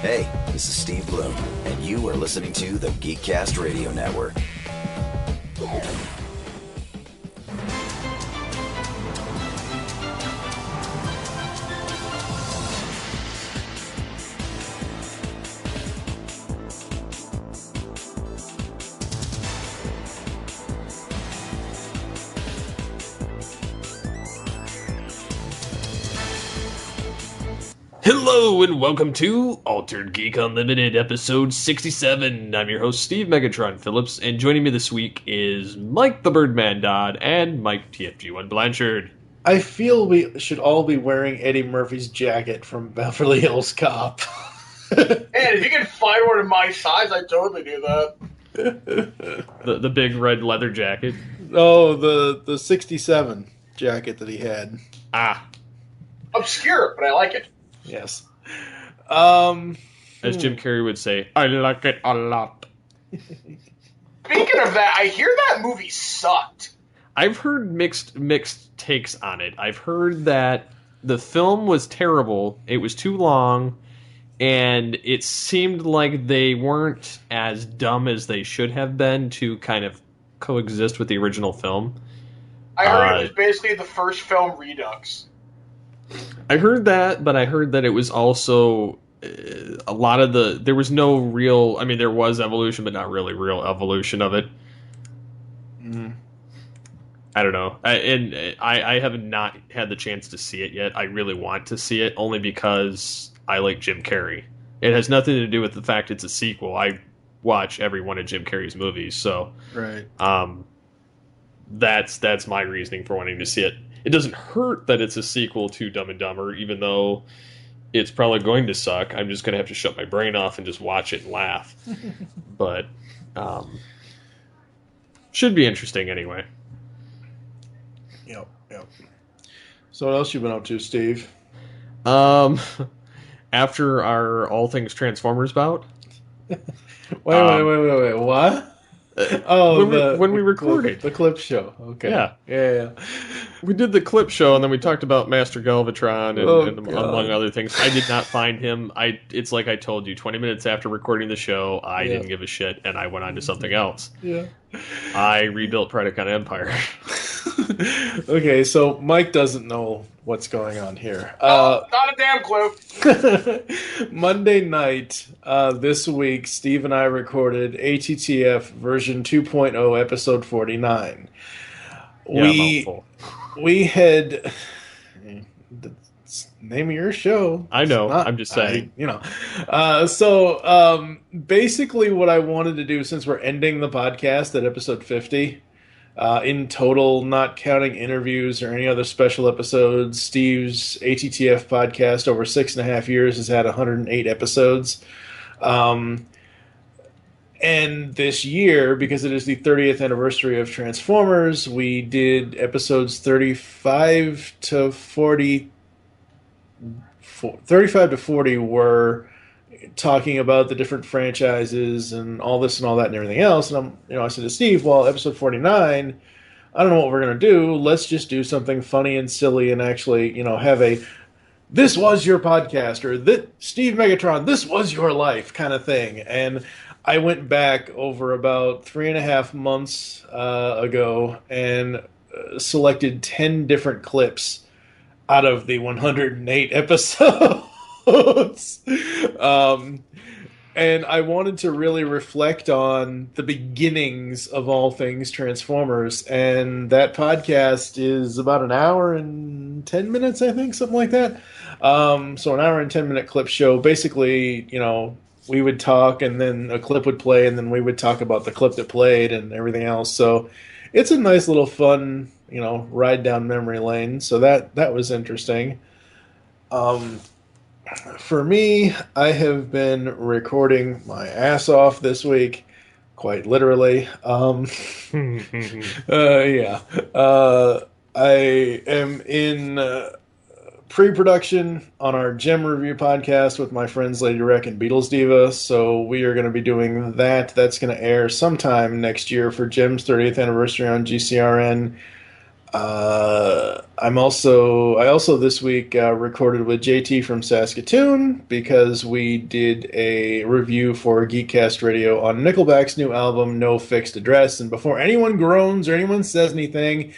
Hey, this is Steve Bloom, and you are listening to the Geekcast Radio Network. Hello and welcome to Altered Geek Unlimited, episode 67. I'm your host, Steve Megatron Phillips, and joining me this week is Mike the Birdman Dodd and Mike TFG1 Blanchard. I feel we should all be wearing Eddie Murphy's jacket from Beverly Hills Cop. Man, if you can find one in my size, I'd totally do that. The big red leather jacket. Oh, the 67 jacket that he had. Obscure, but I like it. Yes. As Jim Carrey would say, I like it a lot. Speaking of that, I hear that movie sucked. I've heard mixed takes on it. I've heard that the film was terrible, it was too long, and it seemed like they weren't as dumb as they should have been to kind of coexist with the original film. I heard it was basically the first film Redux. I heard that, but I heard that it was also a lot of there was no real, I mean, there was evolution, but not really real evolution of it. Mm-hmm. I don't know. I have not had the chance to see it yet. I really want to see it, only because I like Jim Carrey. It has nothing to do with the fact it's a sequel. I watch every one of Jim Carrey's movies, so right. That's my reasoning for wanting to see it. It doesn't hurt that it's a sequel to Dumb and Dumber, even though it's probably going to suck. I'm just going to have to shut my brain off and just watch it and laugh. But should be interesting anyway. Yep. So what else you been up to, Steve? After our All Things Transformers bout. Wait, what? Oh, when we recorded the clip show. Okay. Yeah. We did the clip show, and then we talked about Master Galvatron and among other things. I did not find him. It's like I told you, 20 minutes after recording the show, I didn't give a shit, and I went on to something else. Yeah. I rebuilt Predacon Empire. Okay, so Mike doesn't know what's going on here. Not a damn clue. Monday night this week, Steve and I recorded ATTF version 2.0, episode 49. We had the name of your show. I know. I'm just saying. So basically, what I wanted to do, since we're ending the podcast at episode 50. In total, not counting interviews or any other special episodes, Steve's ATTF podcast over 6.5 years has had 108 episodes. And this year, because it is the 30th anniversary of Transformers, we did episodes 35 to 40. 35 to 40 were talking about the different franchises and all this and all that and everything else. And I said to Steve, well, episode 49, I don't know what we're going to do. Let's just do something funny and silly and actually, have a, this was your podcast, or that Steve Megatron, this was your life kind of thing. And I went back over about 3.5 months ago and selected 10 different clips out of the 108 episodes. And I wanted to really reflect on the beginnings of all things Transformers, and that podcast is about an hour and 10 minutes, I think, something like that. So an hour and 10-minute clip show. Basically, we would talk, and then a clip would play, and then we would talk about the clip that played and everything else. So it's a nice little fun, ride down memory lane. So that was interesting. For me, I have been recording my ass off this week, quite literally. I am in pre-production on our Gem Review podcast with my friends Lady Wreck and Beatles Diva, so we are going to be doing that. That's going to air sometime next year for Gem's 30th anniversary on GCRN. I also this week recorded with JT from Saskatoon because we did a review for Geekcast Radio on Nickelback's new album, No Fixed Address. And before anyone groans or anyone says anything,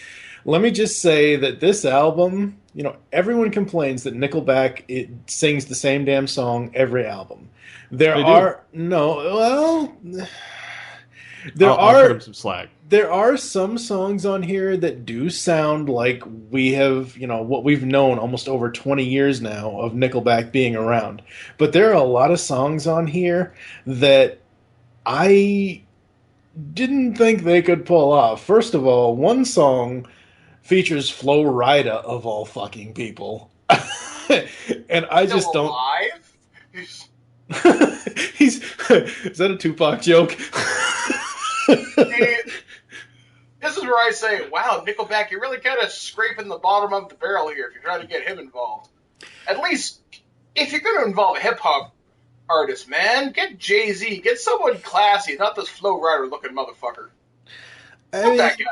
let me just say that this album, everyone complains that Nickelback sings the same damn song every album. There They do. are no, well, I'll cut him some slack. there are some songs on here that do sound like we have, what we've known almost over 20 years now of Nickelback being around. But there are a lot of songs on here that I didn't think they could pull off. First of all, one song features Flo Rida of all fucking people. And I Still just don't. alive? Is that a Tupac joke? See, this is where I say, wow, Nickelback, you're really kind of scraping the bottom of the barrel here if you're trying to get him involved. At least, if you're going to involve a hip-hop artist, man, get Jay-Z, get someone classy, not this Flo Rida-looking motherfucker. Not that guy.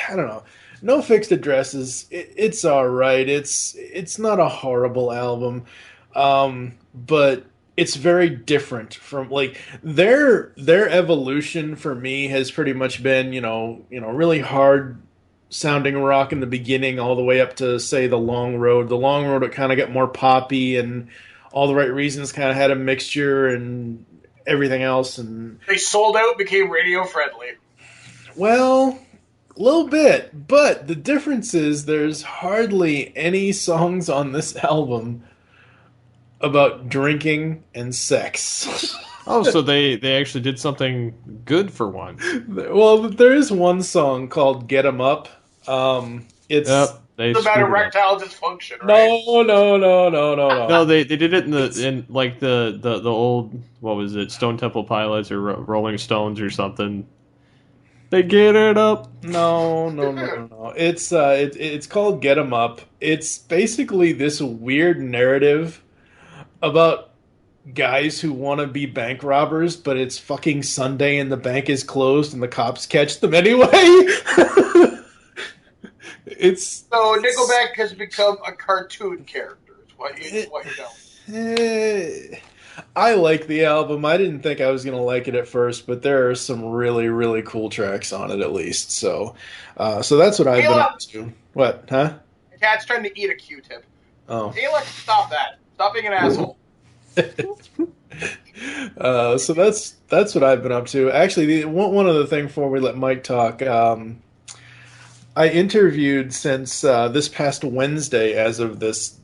I don't know. No Fixed Addresses. It's all right. It's not a horrible album, but it's very different from their evolution. For me, has pretty much been really hard sounding rock in the beginning, all the way up to say The Long Road. The Long Road, it kind of got more poppy, and All the Right Reasons kind of had a mixture and everything else, and They sold out, became radio friendly. well, a little bit, but the difference is there's hardly any songs on this album about drinking and sex. Oh, so they actually did something good for once. Well, there is one song called "Get 'Em Up." It's It's about erectile dysfunction, right? no. No, they did it in the old, what was it, Stone Temple Pilots or Rolling Stones or something. They get it up. No. It's called "Get 'Em Up." It's basically this weird narrative about guys who want to be bank robbers, but it's fucking Sunday and the bank is closed and the cops catch them anyway. So Nickelback has become a cartoon character. Is what you know. I like the album. I didn't think I was going to like it at first, but there are some really, really cool tracks on it, at least. So that's what I've been up to. What, huh? The cat's trying to eat a Q-tip. Oh. Ayla, stop that. Stop being an asshole. So that's what I've been up to. Actually, one other thing before we let Mike talk. I interviewed since this past Wednesday, as of this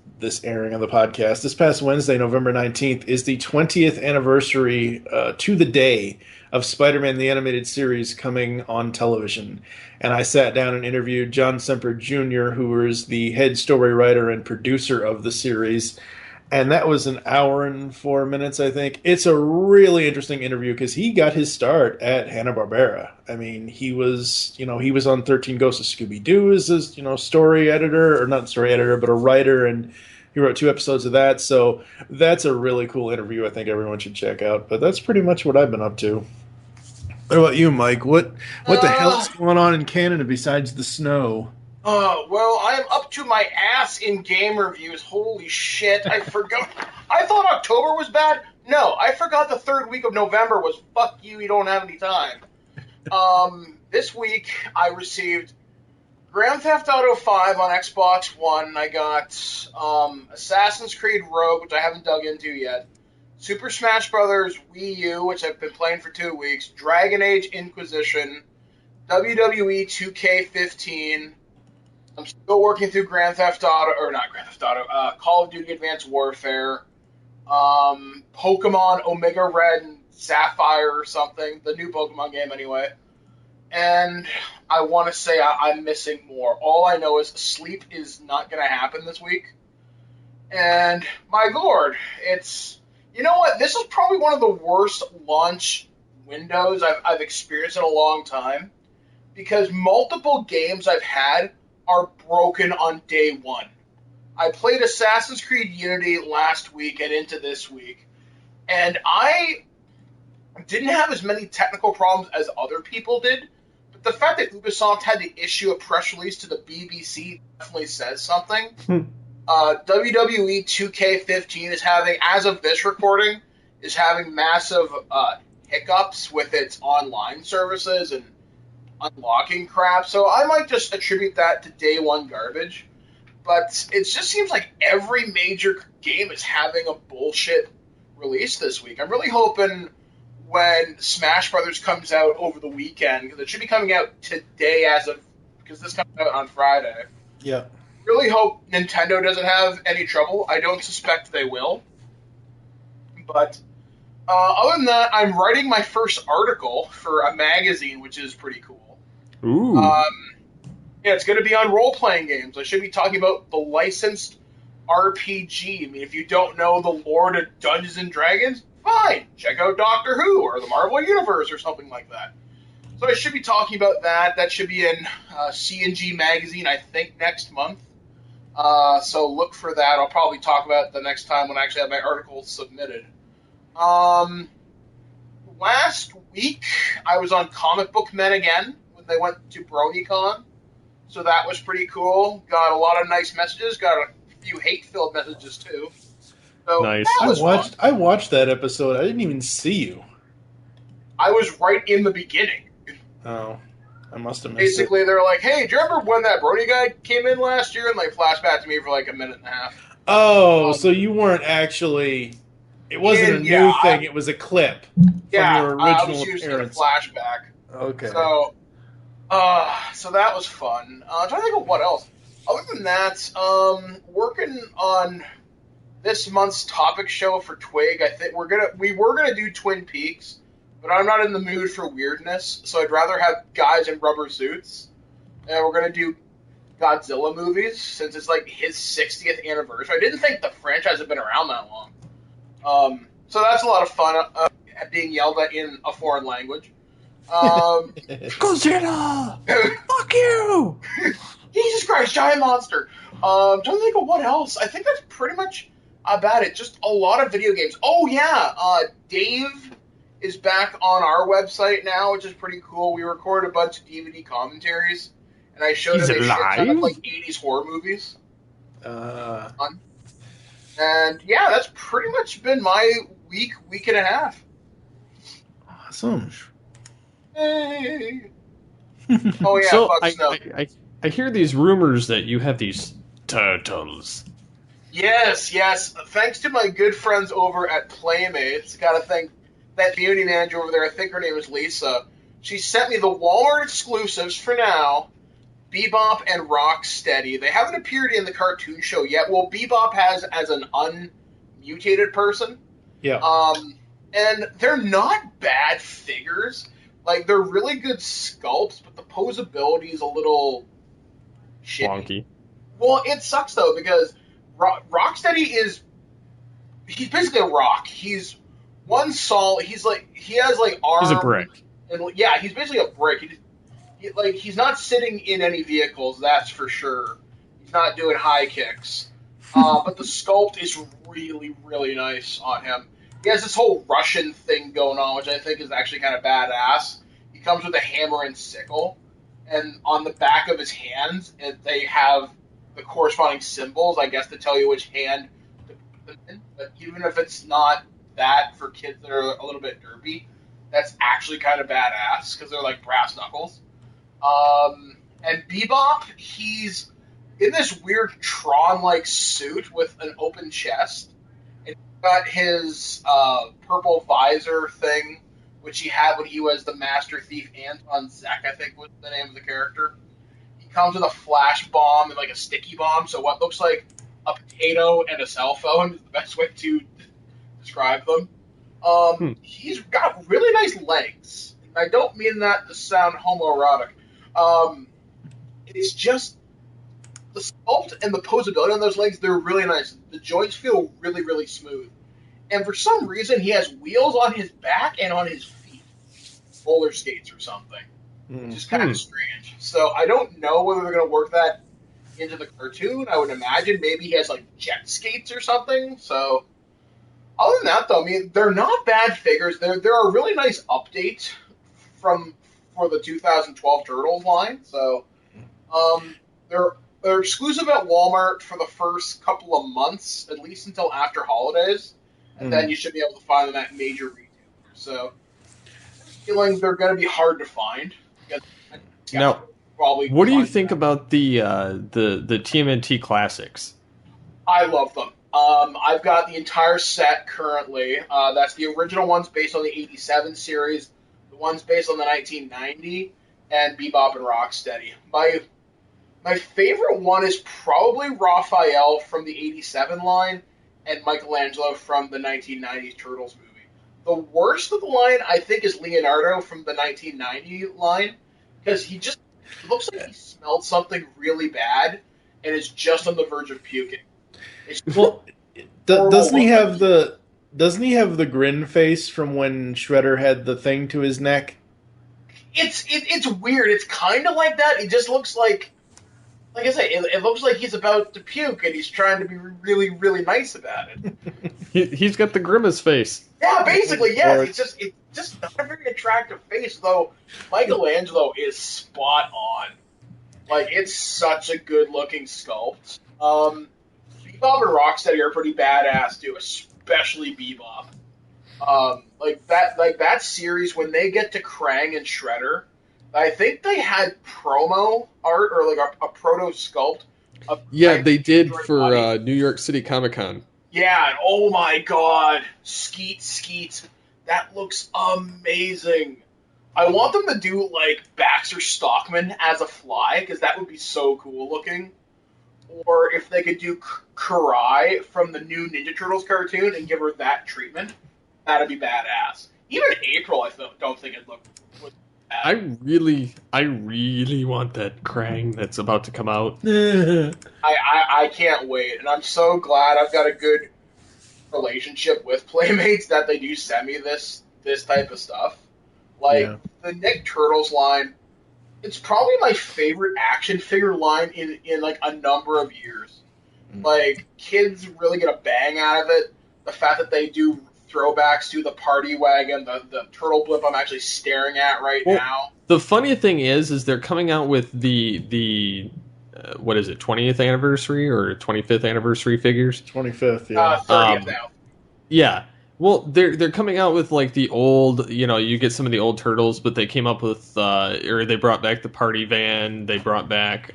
airing of the podcast, this past Wednesday, November 19th, is the 20th anniversary to the day of Spider-Man the Animated Series coming on television. And I sat down and interviewed John Semper Jr., who is the head story writer and producer of the series. And that was an hour and 4 minutes, I think. It's a really interesting interview because he got his start at Hanna-Barbera. I mean, he was on 13 Ghosts of Scooby-Doo as a, story editor, or not story editor, but a writer, and he wrote 2 episodes of that. So that's a really cool interview I think everyone should check out. But that's pretty much what I've been up to. What about you, Mike? What the hell is going on in Canada besides the snow? Well, I am up to my ass in game reviews. Holy shit, I forgot. I thought October was bad. No, I forgot the 3rd week of November was fuck you don't have any time. This week I received Grand Theft Auto 5 on Xbox One. I got Assassin's Creed Rogue, which I haven't dug into yet. Super Smash Bros. Wii U, which I've been playing for 2 weeks. Dragon Age Inquisition. WWE 2K15. I'm still working through Call of Duty Advanced Warfare, Pokemon Omega Red and Sapphire or something, the new Pokemon game anyway. And I want to say I'm missing more. All I know is sleep is not going to happen this week. And my lord, you know what? This is probably one of the worst launch windows I've experienced in a long time, because multiple games I've had are broken on day one. I played Assassin's Creed Unity last week and into this week, and I didn't have as many technical problems as other people did, but the fact that Ubisoft had to issue a press release to the BBC definitely says something. WWE 2K15 is having, as of this recording, is having massive hiccups with its online services and unlocking crap. So I might just attribute that to day one garbage. But it just seems like every major game is having a bullshit release this week. I'm really hoping when Smash Brothers comes out over the weekend, because it should be coming out today because this comes out on Friday. Yeah. Really hope Nintendo doesn't have any trouble. I don't suspect they will. But other than that, I'm writing my first article for a magazine, which is pretty cool. Ooh. Yeah, it's going to be on role-playing games. I should be talking about the licensed RPG. I mean, if you don't know the lore to Dungeons & Dragons, fine. Check out Doctor Who or the Marvel Universe or something like that. So I should be talking about that. That should be in C&G Magazine, I think, next month. So look for that. I'll probably talk about it the next time when I actually have my article submitted. Last week, I was on Comic Book Men again when they went to BronyCon. So that was pretty cool. Got a lot of nice messages. Got a few hate-filled messages, too. So Nice. that was fun. I watched that episode. I didn't even see you. I was right in the beginning. Oh, I must have missed Basically, they were like, hey, do you remember when that Brony guy came in last year? And they flashed back to me for like a minute and a half. Oh, so you weren't actually... It wasn't a new thing. It was a clip from your original I was using a appearance. flashback. Okay. So that was fun. I'm trying to think of what else. Other than that, working on this month's topic show for Twig. I think we were gonna do Twin Peaks, but I'm not in the mood for weirdness, so I'd rather have guys in rubber suits. And we're gonna do Godzilla movies since it's like his 60th anniversary. I didn't think the franchise had been around that long. So that's a lot of fun. Being yelled at in a foreign language. Godzilla! Fuck you! Jesus Christ, giant monster. Trying to think of what else. I think that's pretty much about it. Just a lot of video games. Oh yeah, Dave is back on our website now, which is pretty cool. We recorded a bunch of DVD commentaries, and I showed him a shit ton of like 80s horror movies. Fun. And yeah, that's pretty much been my week and a half. Awesome. Hey. Oh yeah, So fuck Snow. I hear these rumors that you have these turtles. Yes. Thanks to my good friends over at Playmates. Gotta thank that community manager over there. I think her name is Lisa. She sent me the Walmart exclusives for now. Bebop and Rocksteady. They haven't appeared in the cartoon show yet. Well, Bebop has as an unmutated person. Yeah. And they're not bad figures. Like, they're really good sculpts, but the posability is a little shitty. Wonky. Well, it sucks, though, because Rocksteady he's basically a rock. He's one solid, he has, arms. He's a brick. And, yeah, he's basically a brick. He's not sitting in any vehicles, that's for sure. He's not doing high kicks. But the sculpt is really, really nice on him. He has this whole Russian thing going on, which I think is actually kind of badass. He comes with a hammer and sickle, and on the back of his hands, they have the corresponding symbols, I guess, to tell you which hand to put them in. But even if it's not that for kids that are a little bit derpy, that's actually kind of badass, because they're like brass knuckles. And Bebop, he's in this weird Tron-like suit with an open chest. And he's got his purple visor thing, which he had when he was the Master Thief Anton Zek, I think was the name of the character. He comes with a flash bomb and like a sticky bomb, so what looks like a potato and a cell phone is the best way to describe them. He's got really nice legs. I don't mean that to sound homoerotic. It's just the sculpt and the posability on those legs, they're really nice. The joints feel really, really smooth. And for some reason, he has wheels on his back and on his feet. Roller skates or something. Which is kind of strange. So I don't know whether they're going to work that into the cartoon. I would imagine maybe he has like jet skates or something. So other than that, though, I mean, they're not bad figures. They're a really nice update for for the 2012 Turtles line. So they're exclusive at Walmart for the first couple of months, at least until after holidays, and then you should be able to find them at major retailers. So I'm feeling they're going to be hard to find. Now, what do you think about the TMNT classics? I love them. I've got the entire set currently. That's the original ones based on the 87 series, the ones based on the 1990, and Bebop and Rocksteady. My favorite one is probably Raphael from the 87 line and Michelangelo from the 1990 Turtles movie. The worst of the line, I think, is Leonardo from the 1990 line, because he just looks like he smelled something really bad and is just on the verge of puking. Well, doesn't he have the grin face from when Shredder had the thing to his neck? It's weird. It's kind of like that. It just looks like I said, it looks like he's about to puke and he's trying to be really, really nice about it. He's got the grimace face. Yeah, basically, yes. It's just not a very attractive face, though. Michelangelo is spot on. Like, it's such a good-looking sculpt. Bebop and Rocksteady are pretty badass, too, especially Bebop. Like that series, when they get to Krang and Shredder, I think they had promo art or like a proto sculpt. Yeah, they did for New York City Comic Con. Yeah, and oh my god, Skeet, that looks amazing. I want them to do like Baxter Stockman as a fly, because that would be so cool looking. Or if they could do Karai from the new Ninja Turtles cartoon and give her that treatment, that'd be badass. Even April, I don't think it'd look. I really want that Krang that's about to come out. I can't wait, and I'm so glad I've got a good relationship with Playmates that they do send me this type of stuff. Like, the Nick Turtles line, it's probably my favorite action figure line in like a number of years. Like, kids really get a bang out of it. The fact that they do throwbacks to the party wagon, the turtle blimp I'm actually staring at now. The funny thing is they're coming out with the what is it, 20th anniversary or 25th anniversary figures? 25th, yeah. 30th now. Yeah. Well, they're coming out with like the old, you get some of the old Turtles, but they came up with or they brought back the party van. They brought back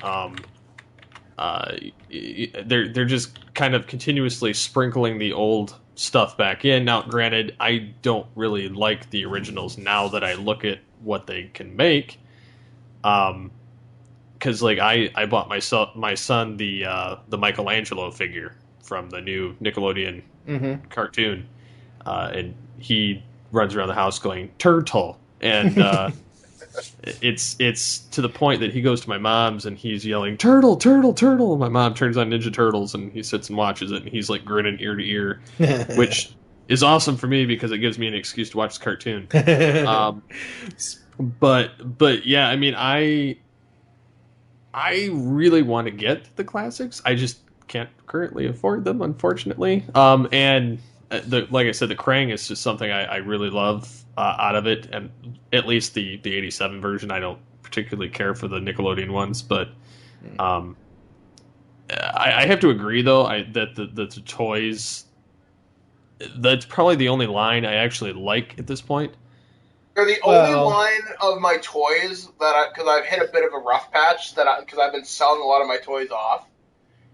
they're just kind of continuously sprinkling the old stuff back in. Now, granted, I don't really like the originals now that I look at what they can make. Because like I bought my son the Michelangelo figure from the new Nickelodeon cartoon, and he runs around the house going turtle, and it's to the point that he goes to my mom's and he's yelling turtle, turtle, turtle. And my mom turns on Ninja Turtles and he sits and watches it, and he's like grinning ear to ear, which is awesome for me because it gives me an excuse to watch the cartoon. But yeah, I mean, I really want to get the classics. I just can't currently afford them, unfortunately. And like I said, the Krang is just something I really love out of it, and at least the 87 version. I don't particularly care for the Nickelodeon ones, but I have to agree though that the toys, that's probably the only line I actually like at this point. They're the only line of my toys that because I've hit a bit of a rough patch because I've been selling a lot of my toys off.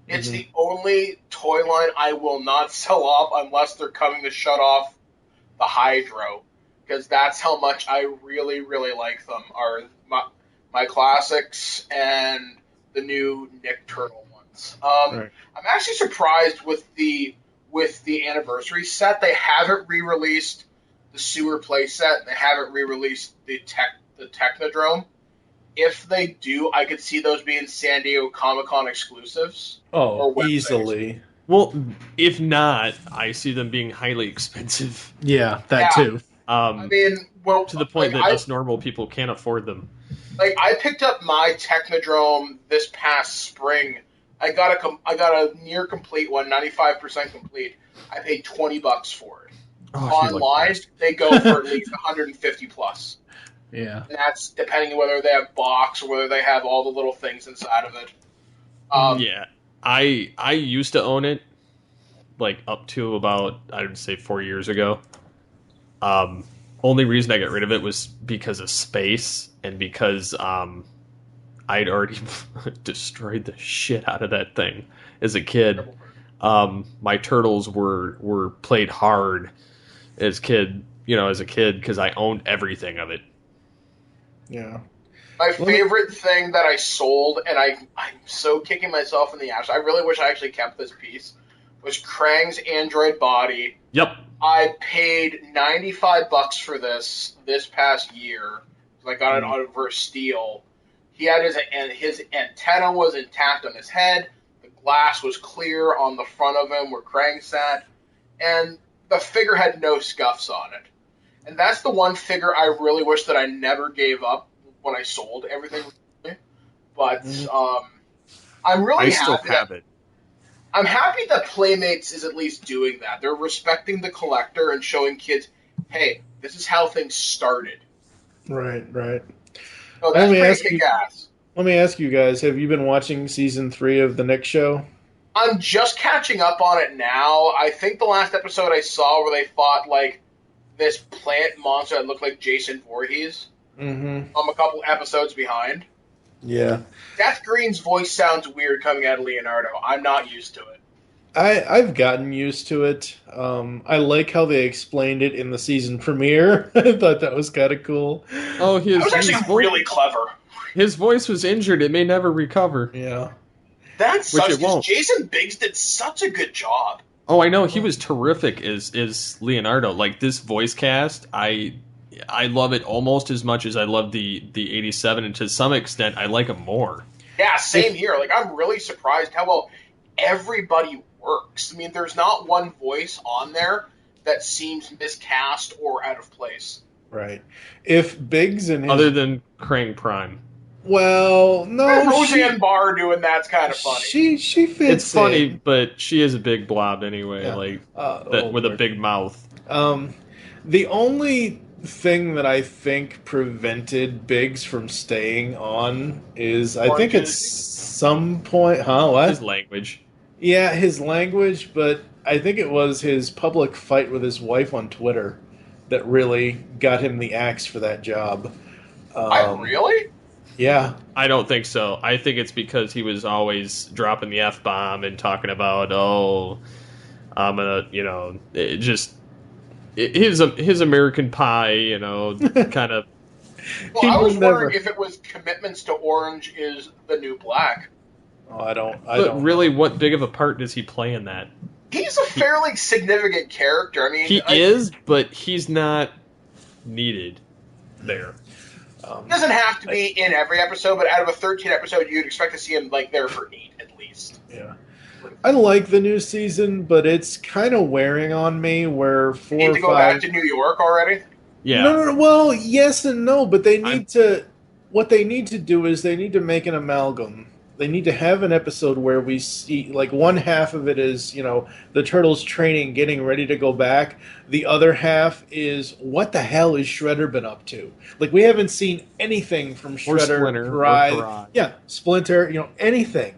It's the only toy line I will not sell off unless they're coming to shut off the Hydro, because that's how much I really, really like them. Are my classics and the new Nick Turtle ones. Right. I'm actually surprised with the anniversary set. They haven't re-released the sewer play set. They haven't re-released the Technodrome. If they do, I could see those being San Diego Comic-Con exclusives. Oh, easily. Well, if not, I see them being highly expensive. Yeah, that too. I mean, well, to the point that us normal people can't afford them. Like, I picked up my Technodrome this past spring. I got a near complete one, 95% complete. I paid $20 for it. Online, they go for at least 150 plus. Yeah. And that's depending on whether they have box or whether they have all the little things inside of it. Yeah, I used to own it, like up to about, I would say 4 years ago. Only reason I got rid of it was because of space and because I'd already destroyed the shit out of that thing as a kid. My turtles were played hard as a kid because I owned everything of it. Yeah. My favorite thing that I sold, and I'm so kicking myself in the ass, I really wish I actually kept this piece, was Krang's android body. Yep. I paid $95 for this past year. I got it on for steel. He had his antenna was intact on his head. The glass was clear on the front of him where Krang sat, and the figure had no scuffs on it. And that's the one figure I really wish that I never gave up when I sold everything. But I'm really I still happy have it. I'm happy that Playmates is at least doing that. They're respecting the collector and showing kids, hey, this is how things started. Right. Oh, that's pretty kick-ass. Let me ask you guys, have you been watching season 3 of The Nick Show? I'm just catching up on it now. I think the last episode I saw where they fought, like, this plant monster that looked like Jason Voorhees. Mm-hmm. I'm a couple episodes behind. Yeah. Seth Green's voice sounds weird coming out of Leonardo. I'm not used to it. I've gotten used to it. I like how they explained it in the season premiere. I thought that was kind of cool. Oh, That was actually really clever. His voice was injured. It may never recover. Yeah. That sucks, it won't. because Jason Biggs did such a good job. Oh, I know. He was terrific as Leonardo. Like, this voice cast, I love it almost as much as I love the 87, and to some extent, I like him more. Yeah, same here. Like, I'm really surprised how well everybody works. I mean, there's not one voice on there that seems miscast or out of place. Right. If Biggs and his... Other than Krang Prime. Well, no, Roseanne Barr doing that's kind of funny. She fits. It's funny, but she is a big blob anyway, Yeah. with a big mouth. The only thing that I think prevented Biggs from staying on is, I think at some point, what? His language. Yeah, his language, but I think it was his public fight with his wife on Twitter that really got him the axe for that job. Really? Yeah. I don't think so. I think it's because he was always dropping the F-bomb and talking about, I'm gonna, his American Pie, kind of. Well, I was wondering if it was Commitments to Orange is the New Black. Oh, I don't. Really, what big of a part does he play in that? He's a fairly significant character. I mean, he is, but he's not needed there. He doesn't have to be in every episode, but out of a 13 episode, you'd expect to see him there for 8 at least. Yeah. I like the new season, but it's kind of wearing on me where 4 or 5... Need to go back to New York already? Yeah. No. Well, yes and no, but they need to... What they need to do is they need to make an amalgam. They need to have an episode where we see, one half of it is, the Turtles training, getting ready to go back. The other half is, what the hell is Shredder been up to? We haven't seen anything from Shredder, Splinter, Pride. Yeah, Splinter, anything.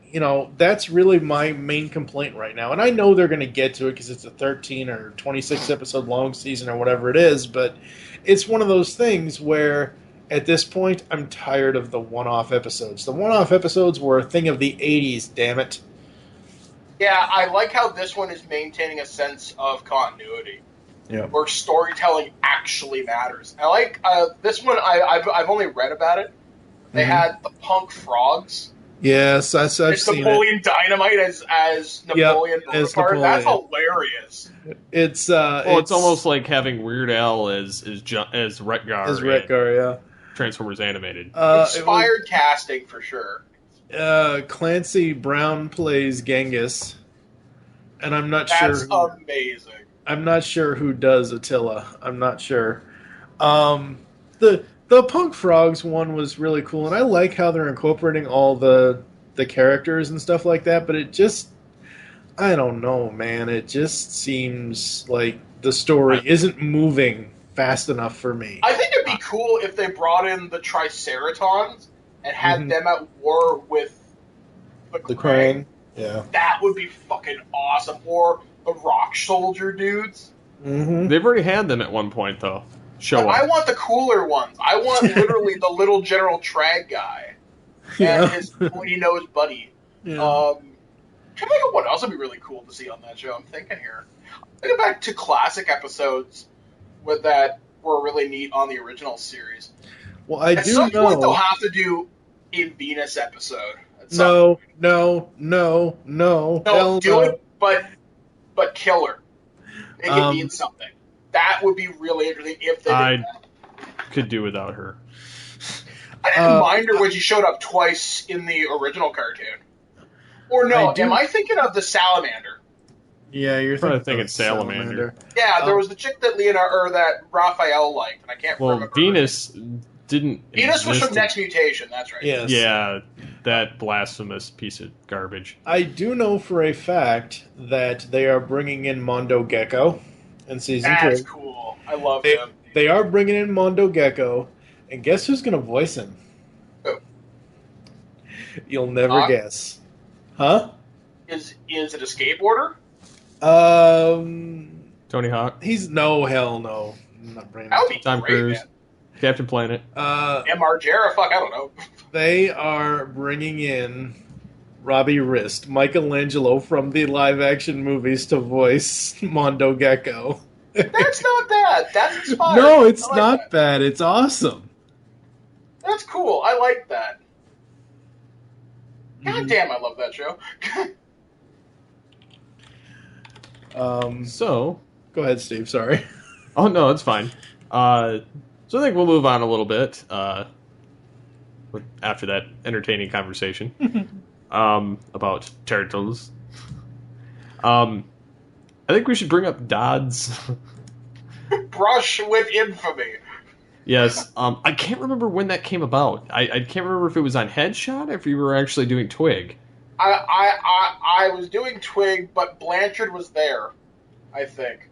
That's really my main complaint right now. And I know they're going to get to it because it's a 13 or 26 episode long season or whatever it is, but it's one of those things where... At this point, I'm tired of the one-off episodes. The one-off episodes were a thing of the 80s, damn it. Yeah, I like how this one is maintaining a sense of continuity. Yeah. Where storytelling actually matters. I like this one. I've only read about it. They had the punk frogs. Yes, I've seen Napoleon Dynamite as Napoleon Bonaparte. That's hilarious. It's it's almost like having Weird Al as Retgar. As Retgar, yeah. Transformers Animated. Inspired casting for sure. Clancy Brown plays Genghis, and I'm not sure. That's amazing. I'm not sure who does Attila. I'm not sure. The Punk Frogs one was really cool, and I like how they're incorporating all the characters and stuff like that. But it just, I don't know, man. It just seems like the story isn't moving fast enough for me. I think it'd be cool if they brought in the Triceratons and had them at war with the Krang. Yeah. That would be fucking awesome. Or the Rock Soldier dudes. Mm-hmm. They've already had them at one point, though. But I want the cooler ones. I want literally the little General Trag guy and his pointy-nosed buddy. Yeah. Trying to think of what else would be really cool to see on that show. I'm thinking here. Thinking back to classic episodes that were really neat on the original series. Well, I At do some know. point, they'll have to do a Venus episode. No. No, do it, but kill her. Make it mean something. That would be really interesting if they did that. Could do without her. I didn't mind her when she showed up twice in the original cartoon. Or no, am I thinking of the Salamander? Yeah, you're thinking Salamander. Yeah, there was the chick that that Raphael liked, and I can't remember. Well, Venus didn't. Venus was from Next Mutation. That's right. Yes. Yeah, that blasphemous piece of garbage. I do know for a fact that they are bringing in Mondo Gecko in season 3. That's cool. I love him. They are bringing in Mondo Gecko, and guess who's going to voice him? Who? You'll never guess. Huh? Is it a skateboarder? Tony Hawk. Hell no. I'm not bringing That would be Tom great, Cruise. man. Captain Planet. Margera? Fuck, I don't know. They are bringing in Robbie Rist, Michelangelo from the live-action movies, to voice Mondo Gecko. That's not bad. That's inspiring. No, it's not bad. It's awesome. That's cool. I like that. God damn, I love that show. So, go ahead, Steve. Sorry. Oh no, it's fine. So I think we'll move on a little bit after that entertaining conversation about turtles. I think we should bring up Dodd's Brush with infamy. Yes. I can't remember when that came about. I can't remember if it was on Headshot or if you were actually doing Twig. I was doing Twig, but Blanchard was there, I think.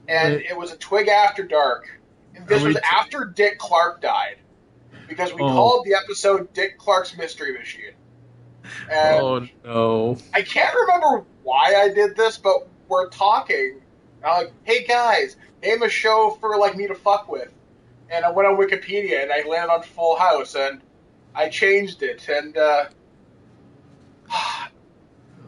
And it was a Twig After Dark. And this was after Dick Clark died. Because we called the episode Dick Clark's Mystery Machine. And oh, no. I can't remember why I did this, but we're talking. And I'm like, hey guys, name a show for like me to fuck with. And I went on Wikipedia and I landed on Full House and I changed it. And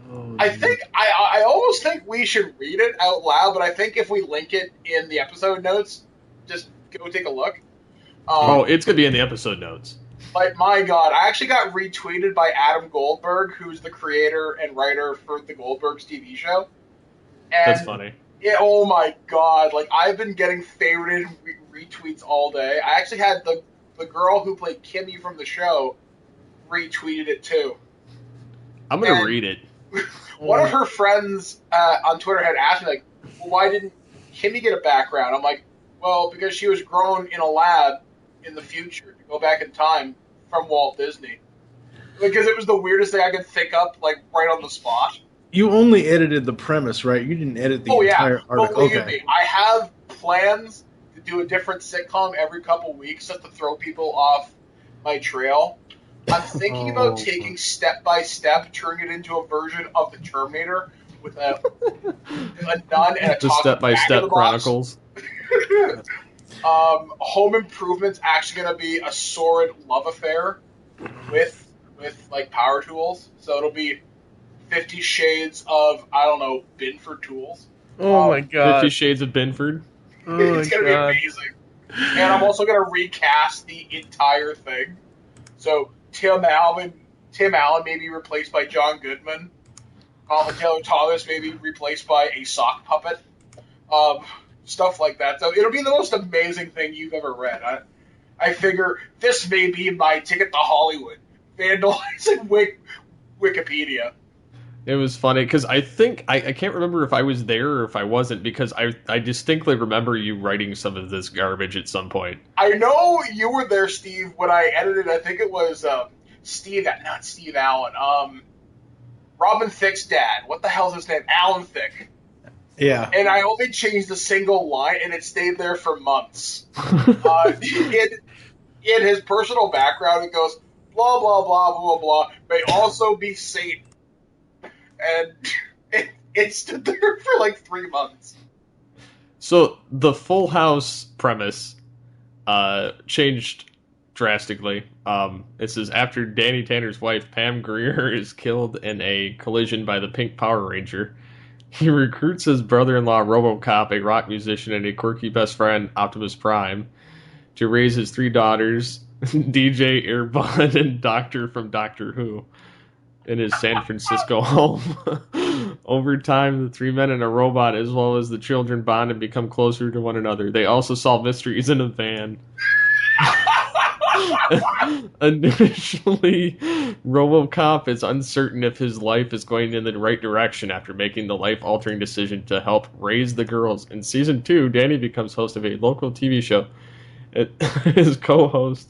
I almost think we should read it out loud, but I think if we link it in the episode notes, just go take a look. It's going to be in the episode notes. Like, my God, I actually got retweeted by Adam Goldberg, who's the creator and writer for the Goldbergs TV show. And that's funny. Yeah, oh my God, like, I've been getting favorited retweets all day. I actually had the girl who played Kimmy from the show retweeted it too. I'm going to read it. One of her friends on Twitter had asked me, like, well, why didn't Kimmy get a background? I'm like, well, because she was grown in a lab in the future to go back in time from Walt Disney. Because it was the weirdest thing I could think up, like, right on the spot. You only edited the premise, right? You didn't edit the entire article. Believe me, I have plans to do a different sitcom every couple weeks just to throw people off my trail. I'm thinking about taking Step by Step, turning it into a version of the Terminator with a nun and a the talking Step by Step Chronicles. Home Improvement's actually going to be a sordid love affair with like power tools. So it'll be 50 Shades of, I don't know, Binford tools. Oh my God. 50 Shades of Binford. Oh it's going to be amazing. And I'm also going to recast the entire thing. So Tim Allen may be replaced by John Goodman. Taylor Thomas may be replaced by a sock puppet. Stuff like that. So it'll be the most amazing thing you've ever read. I figure this may be my ticket to Hollywood. Vandalizing Wikipedia. It was funny because I think I can't remember if I was there or if I wasn't, because I distinctly remember you writing some of this garbage at some point. I know you were there, Steve, when I edited. I think it was not Steve Allen. Robin Thicke's dad. What the hell's his name? Alan Thicke. Yeah. And I only changed a single line, and it stayed there for months. in his personal background, it goes, blah, blah, blah, blah, blah, may also be Satan. And it stood there for like 3 months. So the Full House premise changed drastically. It says after Danny Tanner's wife Pam Grier is killed in a collision by the Pink Power Ranger, he recruits his brother-in-law RoboCop, a rock musician, and a quirky best friend Optimus Prime, to raise his 3 daughters, DJ, Airbud, and Doctor from Doctor Who, in his San Francisco home. Over time, the 3 men and a robot, as well as the children, bond and become closer to one another. They also solve mysteries in a van. Initially, RoboCop is uncertain if his life is going in the right direction after making the life-altering decision to help raise the girls. In Season 2, Danny becomes host of a local TV show. His co-host,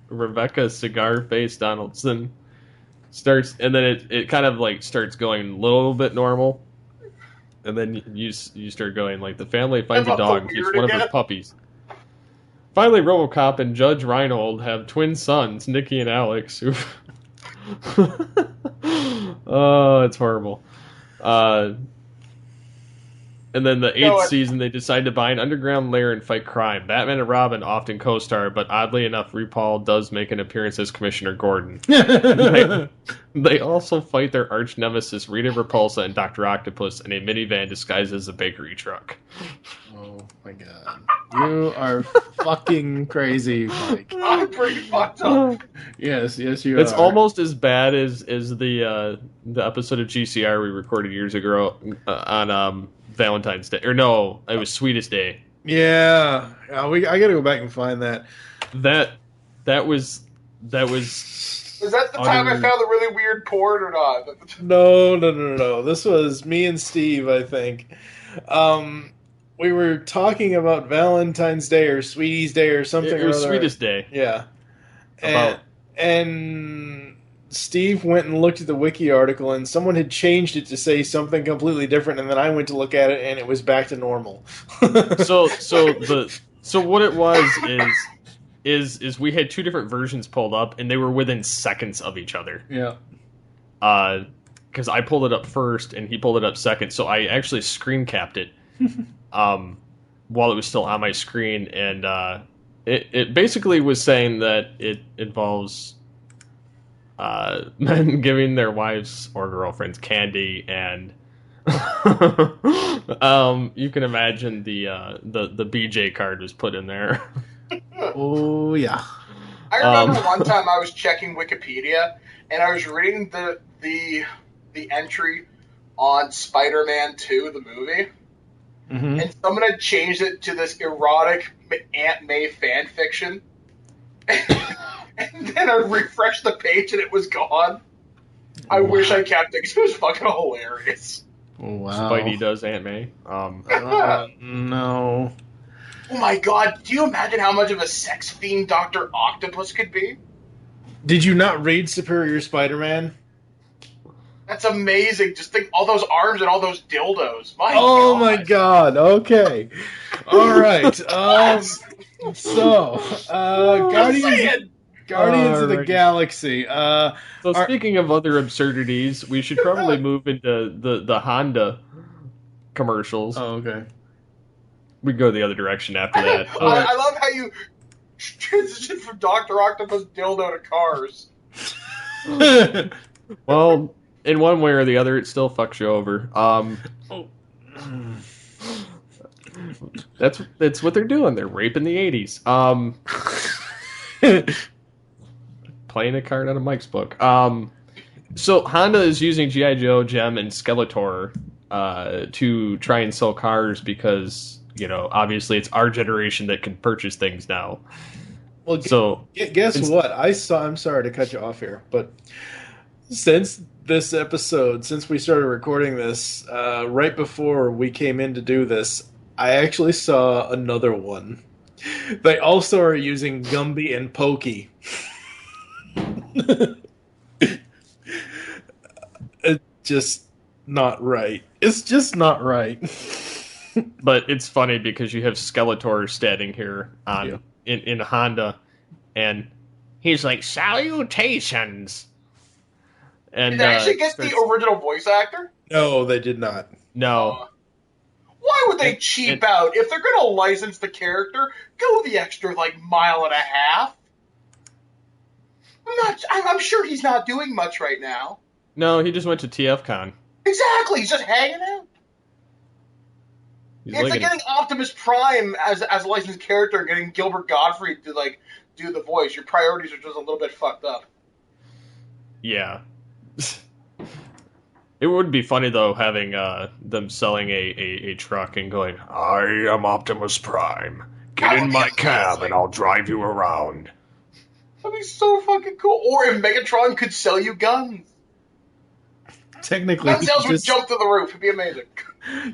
Rebecca Cigar-Face Donaldson, starts, and then it kind of like starts going a little bit normal, and then you start going like the family finds a dog, gets one of his puppies. Finally, RoboCop and Judge Reinhold have twin sons, Nikki and Alex. Who oh, it's horrible. And then the 8th season, they decide to buy an underground lair and fight crime. Batman and Robin often co-star, but oddly enough, RuPaul does make an appearance as Commissioner Gordon. They also fight their arch nemesis, Rita Repulsa, and Dr. Octopus in a minivan disguised as a bakery truck. Oh my god. You are fucking crazy, Mike. I'm pretty fucked up. Yes, you are. It's almost as bad as the episode of GCR we recorded years ago on Valentine's Day. Or no, it was Sweetest Day. Yeah. I gotta go back and find that. That was Was that the time I found the really weird porn or not? No. This was me and Steve, I think. We were talking about Valentine's Day or Sweetie's Day or something. It was Sweetest Day. Yeah. And Steve went and looked at the wiki article, and someone had changed it to say something completely different, and then I went to look at it, and it was back to normal. So what it was is we had 2 different versions pulled up, and they were within seconds of each other. Yeah. Because I pulled it up first, and he pulled it up second, so I actually screen capped it while it was still on my screen, and it basically was saying that it involves men giving their wives or girlfriends candy, and you can imagine the BJ card was put in there. Oh yeah. I remember one time I was checking Wikipedia and I was reading the entry on Spider-Man 2, the movie, and someone had changed it to this erotic Aunt May fan fiction. And then I refreshed the page and it was gone. I wish I kept it because it was fucking hilarious. Wow. Spidey does Aunt May. No. Oh my god, do you imagine how much of a sex fiend Dr. Octopus could be? Did you not read Superior Spider-Man? That's amazing. Just think all those arms and all those dildos. Oh my god, okay. Alright. Guardians of the Galaxy. Speaking of other absurdities, we should probably move into the Honda commercials. Oh, okay. We can go the other direction after that. I love how you transition from Dr. Octopus dildo to cars. Well, in one way or the other, it still fucks you over. That's what they're doing. They're raping the 80s. Playing a card out of Mike's book. So Honda is using G.I. Joe, Gem, and Skeletor to try and sell cars because, obviously it's our generation that can purchase things now. Well, guess what? I'm sorry to cut you off here, but since this episode, since we started recording this, right before we came in to do this, I actually saw another one. They also are using Gumby and Pokey. It's just not right. It's just not right. But it's funny because you have Skeletor standing here on in Honda, and he's like, salutations. And Did they actually get the original voice actor? No, they did not. No. Why would they cheap out? If they're going to license the character, go the extra, like, mile and a half. I'm sure he's not doing much right now. No, he just went to TFCon. Exactly, he's just hanging out. If they're getting Optimus Prime as a licensed character and getting Gilbert Gottfried to, like, do the voice, your priorities are just a little bit fucked up. Yeah. It would be funny, though, having them selling a truck and going, I am Optimus Prime. Get in my cab and I'll drive you around. That'd be so fucking cool. Or if Megatron could sell you guns. Technically, gun sales would jump to the roof. It'd be amazing.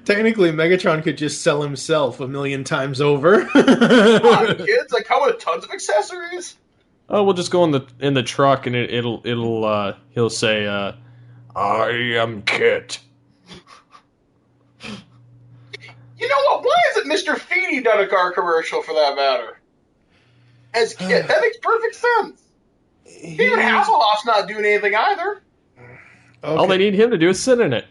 Technically, Megatron could just sell himself 1,000,000 times over. Come on, kids! I come with tons of accessories. Oh, we'll just go in the truck and he'll say, I am Kit. You know what? Why hasn't Mr. Feeney done a car commercial for that matter? As Kit, that makes perfect sense. Even Hasselhoff's not doing anything either. Okay. All they need him to do is sit in it.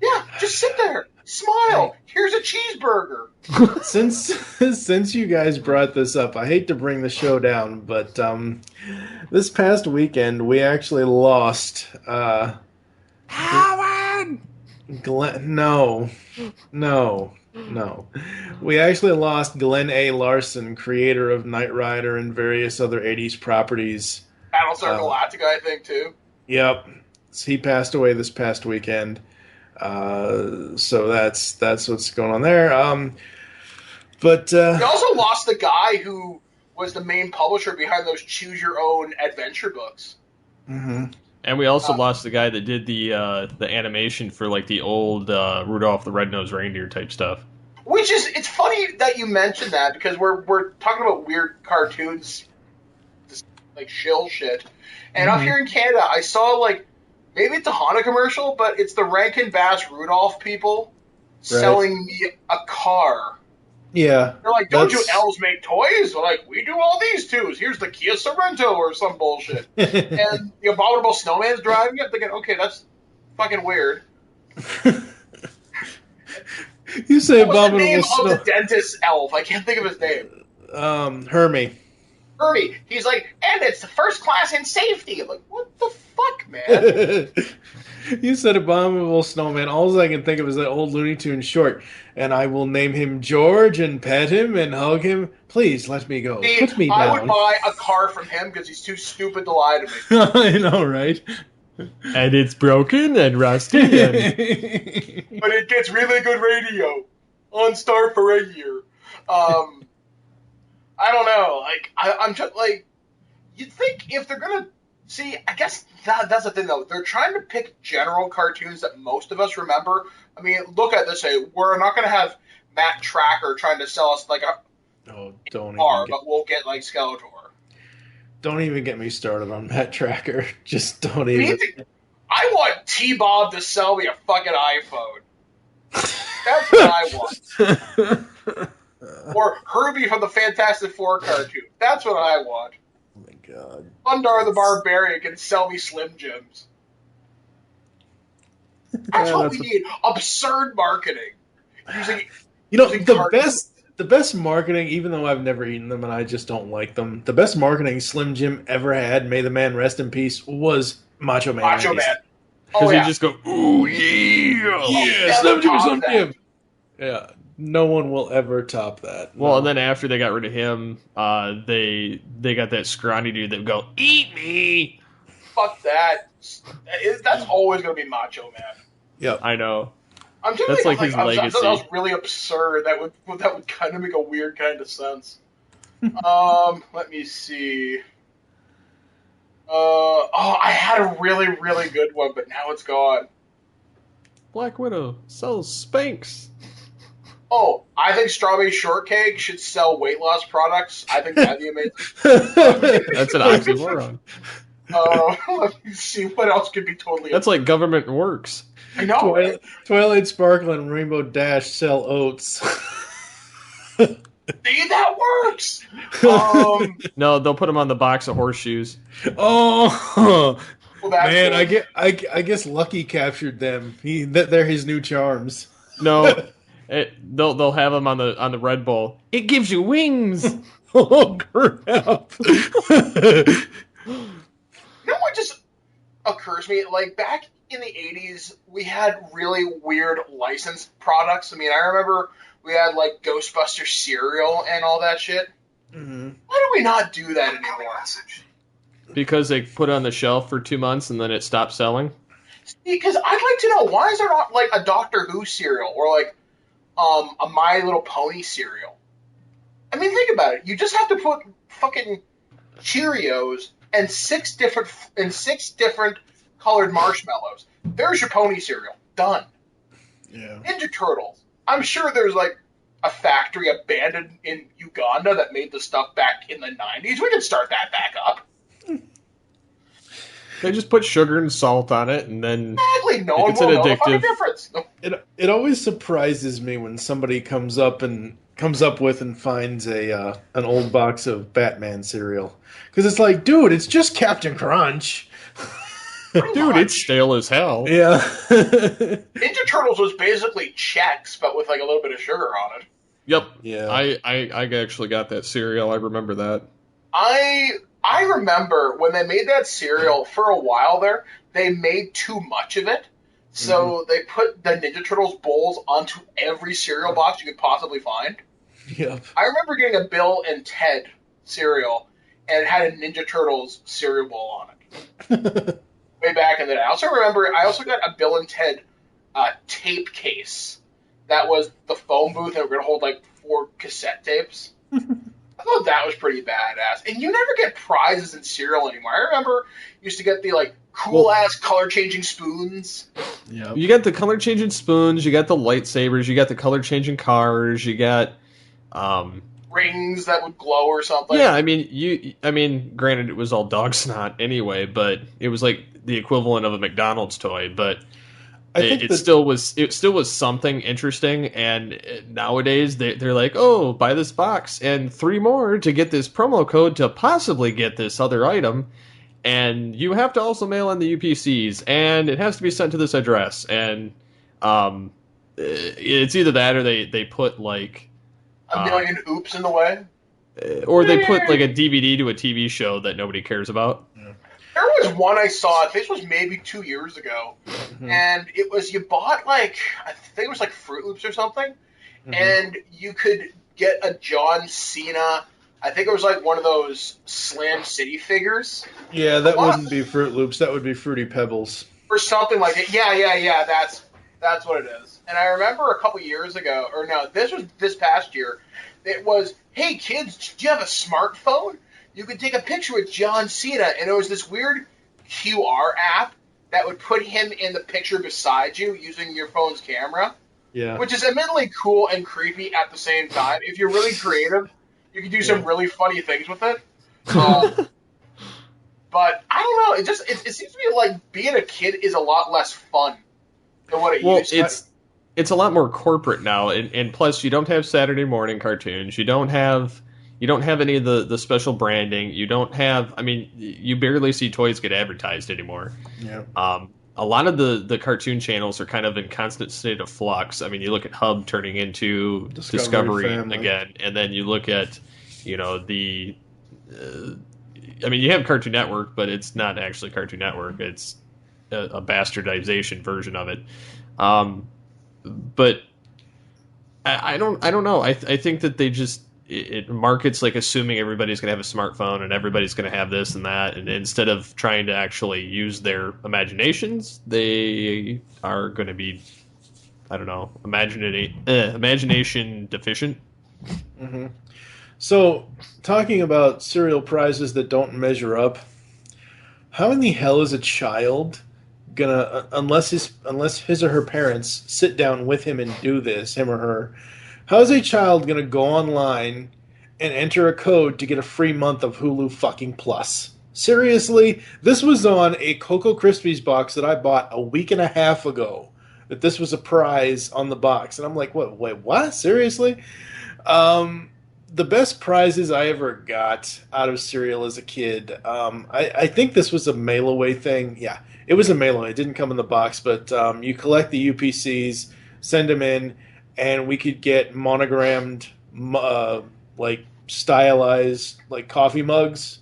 Yeah, just sit there. Smile. Here's a cheeseburger. Since you guys brought this up, I hate to bring the show down, but this past weekend we actually lost. Howard! No. We actually lost Glenn A. Larson, creator of Knight Rider and various other 80s properties. Battlestar Galactica, I think, too. Yep. He passed away this past weekend. So that's what's going on there. But we also lost the guy who was the main publisher behind those Choose Your Own adventure books. Mm-hmm. And we also lost the guy that did the animation for like the old Rudolph the Red-Nosed Reindeer type stuff. Which is, it's funny that you mentioned that because we're talking about weird cartoons, like shill shit. And up here in Canada, I saw like, maybe it's a Honda commercial, but it's the Rankin Bass Rudolph people selling me a car. Yeah. They're like, don't you elves make toys? They're like, we do all these too. Here's the Kia Sorento or some bullshit. And the Abominable Snowman's driving it, thinking, okay, that's fucking weird. You say What's Abominable the name Snow... of the dentist elf? I can't think of his name. Hermie. Hermie. He's like, and it's the first class in safety. I'm like, what the fuck, man? You said Abominable Snowman. All I can think of is that old Looney Tunes short. And I will name him George and pet him and hug him. Please let me go. See, Put me down. I would buy a car from him because he's too stupid to lie to me. I know, right? And it's broken and rusty. And... but it gets really good radio on Star for a year. I don't know. Like, I'm just like, you'd think if they're gonna see, I guess that's the thing though. They're trying to pick general cartoons that most of us remember. I mean, look at it this way: we're not gonna have Matt Tracker trying to sell us like a car, but we'll get like Skeletor. Don't even get me started on Matt Tracker. Just don't even. I want T-Bob to sell me a fucking iPhone. That's what I want. Or Herbie from the Fantastic Four cartoon. That's what I want. Oh my god. Thundar the Barbarian can sell me Slim Jims. That's what we need. Absurd marketing. The best marketing, even though I've never eaten them and I just don't like them, the best marketing Slim Jim ever had, may the man rest in peace, was Macho Man. Macho Man. Because you just go, ooh, yeah. Yeah, Slim Jim, Slim Jim. Yeah, no one will ever top that. Well, no. And then after they got rid of him, they got that scrawny dude that would go, eat me. Fuck that. That's always going to be Macho Man. Yep. I know. That's like his legacy. That was really absurd. That would kind of make a weird kind of sense. Let me see. I had a really, really good one, but now it's gone. Black Widow sells Spanx. Oh, I think Strawberry Shortcake should sell weight loss products. I think that'd be amazing. That's an oxymoron. Let me see what else could be totally. That's like government works. I know. Twilight Sparkle and Rainbow Dash sell oats. See, that works. No, they'll put them on the box of horseshoes. Oh, Well, that's man, good. I guess Lucky captured them. They're his new charms. No, they'll have them on the Red Bull. It gives you wings. Oh, crap. You know what just occurs to me? Like, back in the 80s, we had really weird licensed products. I mean, I remember we had, like, Ghostbuster cereal and all that shit. Mm-hmm. Why do we not do that anymore? Because they put it on the shelf for 2 months and then it stopped selling. Because I'd like to know, why is there not, like, a Doctor Who cereal or, like, a My Little Pony cereal? I mean, think about it. You just have to put fucking Cheerios and six different colored marshmallows. There's your pony cereal. Done. Yeah. Ninja Turtles. I'm sure there's, like, a factory abandoned in Uganda that made the stuff back in the 90s. We can start that back up. They just put sugar and salt on it, and then Exactly. No one it's will an know the fucking addictive. difference. It always surprises me when somebody comes up with and finds an old box of Batman cereal, because it's like, dude, it's just Captain Crunch. Dude, it's stale as hell. Yeah. Ninja Turtles was basically Chex, but with, like, a little bit of sugar on it. Yep. Yeah. I actually got that cereal. I remember that. I remember when they made that cereal for a while there, they made too much of it. So they put the Ninja Turtles bowls onto every cereal box you could possibly find. Yep. I remember getting a Bill and Ted cereal, and it had a Ninja Turtles cereal bowl on it. Way back in the day. I also remember I also got a Bill and Ted tape case. That was the phone booth that were going to hold like 4 cassette tapes. I thought that was pretty badass. And you never get prizes in cereal anymore. I remember you used to get the like cool ass color changing spoons. Yeah. You got the color changing spoons, you got the lightsabers, you got the color changing cars, you got Rings that would glow or something. yeah, I mean, granted it was all dog snot anyway, but it was like the equivalent of a McDonald's toy, but it still was something interesting. And nowadays they're like, oh, buy this box and 3 more to get this promo code to possibly get this other item, and you have to also mail in the UPCs, and it has to be sent to this address, and it's either that or they put like a million oops in the way. or they put like a DVD to a TV show that nobody cares about. There was one I saw, I think this was maybe 2 years ago, and it was, you bought like, I think it was like Fruit Loops or something, and you could get a John Cena, I think it was like one of those Slam City figures. Yeah, that wouldn't be Fruit Loops. That would be Fruity Pebbles. Or something like it. Yeah, that's what it is. And I remember a couple years ago, or no, this was this past year, it was, hey kids, do you have a smartphone? You could take a picture with John Cena, and it was this weird QR app that would put him in the picture beside you using your phone's camera. Yeah. Which is admittedly cool and creepy at the same time. If you're really creative, you can do some really funny things with it. But I don't know. It seems to me like being a kid is a lot less fun than what it used to. It's a lot more corporate now, and plus you don't have Saturday morning cartoons. You don't have any of the special branding. You don't have. I mean, you barely see toys get advertised anymore. Yeah. A lot of the cartoon channels are kind of in constant state of flux. I mean, you look at Hub turning into Discovery again, and then you look at, the. I mean, you have Cartoon Network, but it's not actually Cartoon Network. It's a bastardization version of it. But I don't know. I think that they just. It markets like assuming everybody's going to have a smartphone and everybody's going to have this and that, and instead of trying to actually use their imaginations, they are going to be, I don't know, imagination deficient. Mm-hmm. So, talking about cereal prizes that don't measure up, how in the hell is a child gonna, unless his or her parents sit down with him and do this, him or her? How is a child going to go online and enter a code to get a free month of Hulu fucking Plus? Seriously? This was on a Cocoa Krispies box that I bought a week and a half ago. That this was a prize on the box. And I'm like, wait, what? Seriously? the best prizes I ever got out of cereal as a kid, I think this was a mail-away thing. Yeah, it was a mail-away. It didn't come in the box, but you collect the UPCs, send them in, and we could get monogrammed, like stylized, like coffee mugs,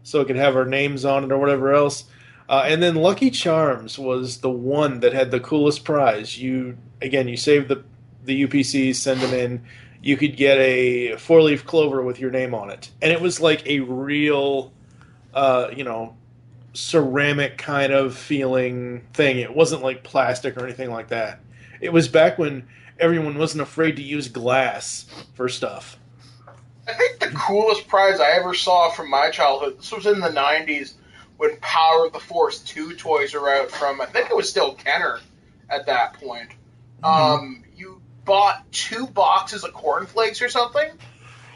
so it could have our names on it or whatever else. And then Lucky Charms was the one that had the coolest prize. You save the UPCs, send them in. You could get a four-leaf clover with your name on it, and it was like a real, ceramic kind of feeling thing. It wasn't like plastic or anything like that. It was back when everyone wasn't afraid to use glass for stuff. I think the coolest prize I ever saw from my childhood, this was in the 90s, when Power of the Force 2 toys were out from, I think it was still Kenner at that point. You bought 2 boxes of cornflakes or something,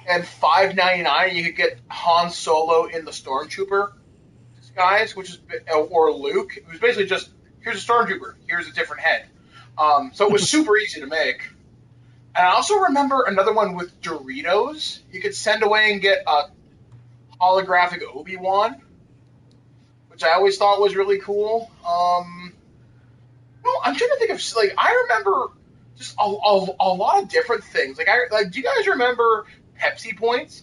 and $5.99 you could get Han Solo in the Stormtrooper disguise, or Luke. It was basically just, here's a Stormtrooper, here's a different head. So it was super easy to make. And I also remember another one with Doritos. You could send away and get a holographic Obi-Wan, which I always thought was really cool. I'm trying to think of, like, I remember just a lot of different things. Like, do you guys remember Pepsi points?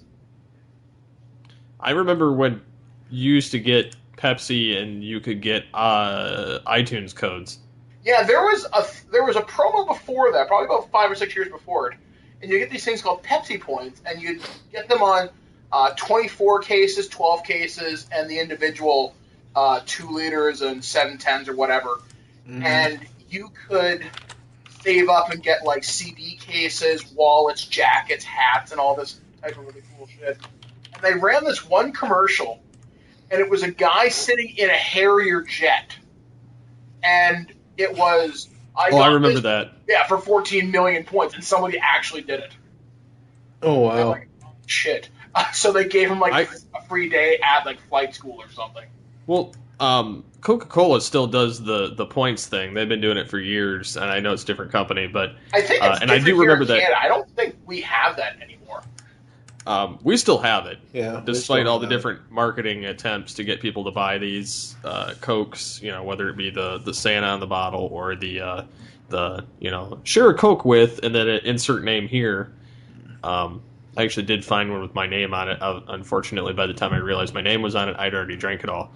I remember when you used to get Pepsi and you could get iTunes codes. Yeah, there was a promo before that, probably about 5 or 6 years before it, and you get these things called Pepsi points, and you get them on 24 cases, 12 cases, and the individual 2 liters and 710s or whatever. Mm-hmm. And you could save up and get like CD cases, wallets, jackets, hats, and all this type of really cool shit. And they ran this one commercial, and it was a guy sitting in a Harrier jet, and it was... I remember that. Yeah, for 14 million points, and somebody actually did it. Oh, wow. Like, oh, shit. So they gave him, a free day at, flight school or something. Well, Coca-Cola still does the points thing. They've been doing it for years, and I know it's a different company, but... I think it's and I do remember that. Canada. I don't think we have that anymore. We still have it, yeah. Despite all the different marketing attempts to get people to buy these Cokes, whether it be the Santa on the bottle or the share a Coke with, and then an insert name here. I actually did find one with my name on it. Unfortunately, by the time I realized my name was on it, I'd already drank it all.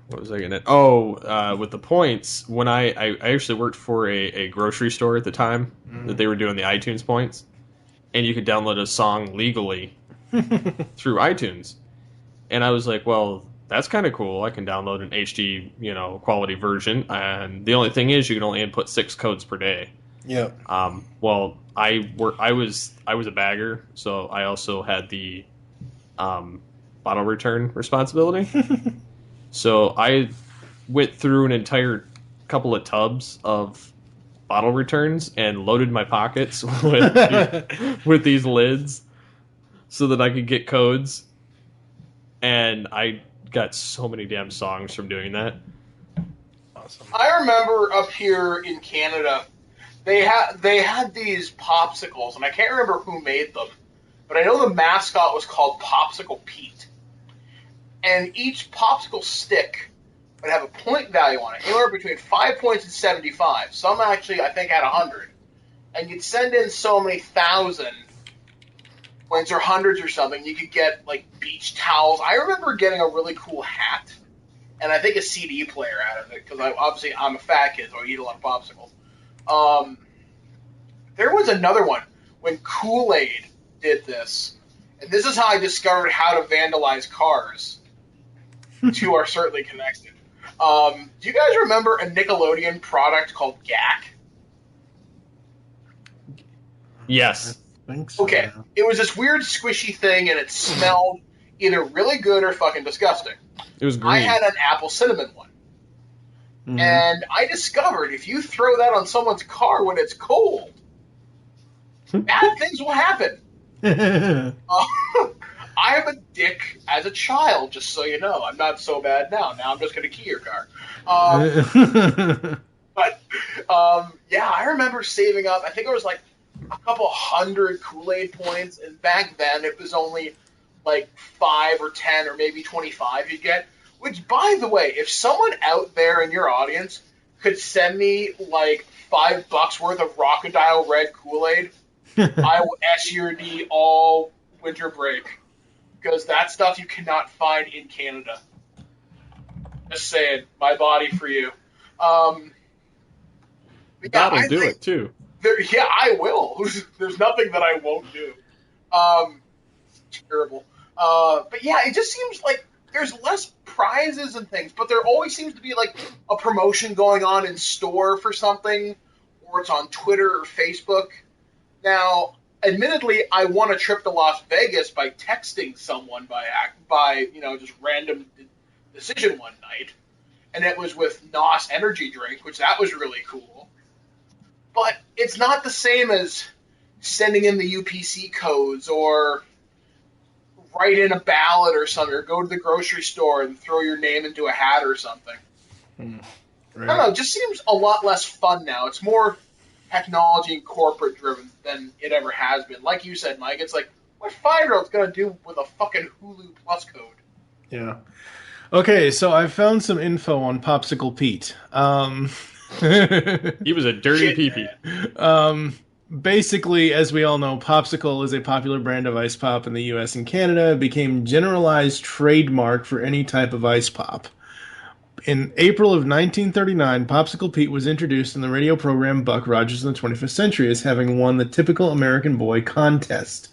What was I gonna? With the points, when I actually worked for a grocery store at the time that they were doing the iTunes points, and you could download a song legally through iTunes, and I was like, well, that's kind of cool. I can download an HD quality version, and the only thing is you can only input 6 codes per day. Yeah. Well, I was a bagger, so I also had the bottle return responsibility. So I went through an entire couple of tubs of bottle returns and loaded my pockets with these lids so that I could get codes. And I got so many damn songs from doing that. Awesome. I remember up here in Canada, they had these popsicles, and I can't remember who made them, but I know the mascot was called Popsicle Pete. And each popsicle stick would have a point value on it, anywhere between 5 points and 75. Some actually, I think, had 100. And you'd send in so many thousand points or hundreds or something, you could get, beach towels. I remember getting a really cool hat, and I think a CD player out of it, because I'm a fat kid, so I eat a lot of popsicles. There was another one, when Kool-Aid did this, and this is how I discovered how to vandalize cars. Two are certainly connected. Do you guys remember a Nickelodeon product called GAC? Yes. I think so. Okay. It was this weird squishy thing, and it smelled either really good or fucking disgusting. It was green. I had an apple cinnamon one. Mm-hmm. And I discovered if you throw that on someone's car when it's cold, bad things will happen. I'm a dick as a child, just so you know. I'm not so bad now. Now I'm just going to key your car. But yeah, I remember saving up. I think it was like a couple hundred Kool-Aid points, and back then it was only like 5 or 10 or maybe 25 you get. Which, by the way, if someone out there in your audience could send me like $5 worth of Crocodile Red Kool-Aid, I will S your D all winter break, because that stuff you cannot find in Canada. Just saying, my body for you. That'll do it too. Yeah, I will. There's nothing that I won't do. Terrible. But yeah, it just seems like there's less prizes and things, but there always seems to be like a promotion going on in store for something, or it's on Twitter or Facebook. Now, admittedly, I won a trip to Las Vegas by texting someone by just random decision one night, and it was with NOS energy drink, which that was really cool. But it's not the same as sending in the UPC codes or write in a ballot or something, or go to the grocery store and throw your name into a hat or something. Right. I don't know, it just seems a lot less fun now. It's more technology and corporate driven than it ever has been. Like you said, Mike, it's like, what 5-year-old's going to do with a fucking Hulu Plus code? Yeah. Okay, so I found some info on Popsicle Pete. He was a dirty peepee. Basically, as we all know, Popsicle is a popular brand of ice pop in the US and Canada. It became generalized trademark for any type of ice pop. In April of 1939, Popsicle Pete was introduced in the radio program Buck Rogers in the 25th Century as having won the typical American boy contest.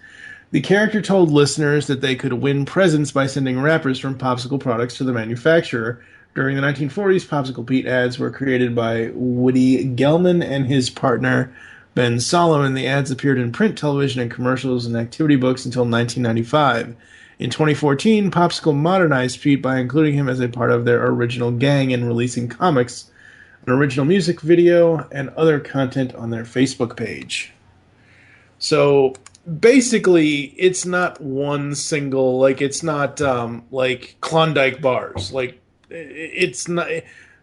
The character told listeners that they could win presents by sending wrappers from Popsicle products to the manufacturer. During the 1940s, Popsicle Pete ads were created by Woody Gelman and his partner Ben Solomon. The ads appeared in print, television, and commercials and activity books until 1995. In 2014, Popsicle modernized Pete by including him as a part of their original gang and releasing comics, an original music video, and other content on their Facebook page. So basically, it's not one single, like, it's not like Klondike bars. Like, it's not.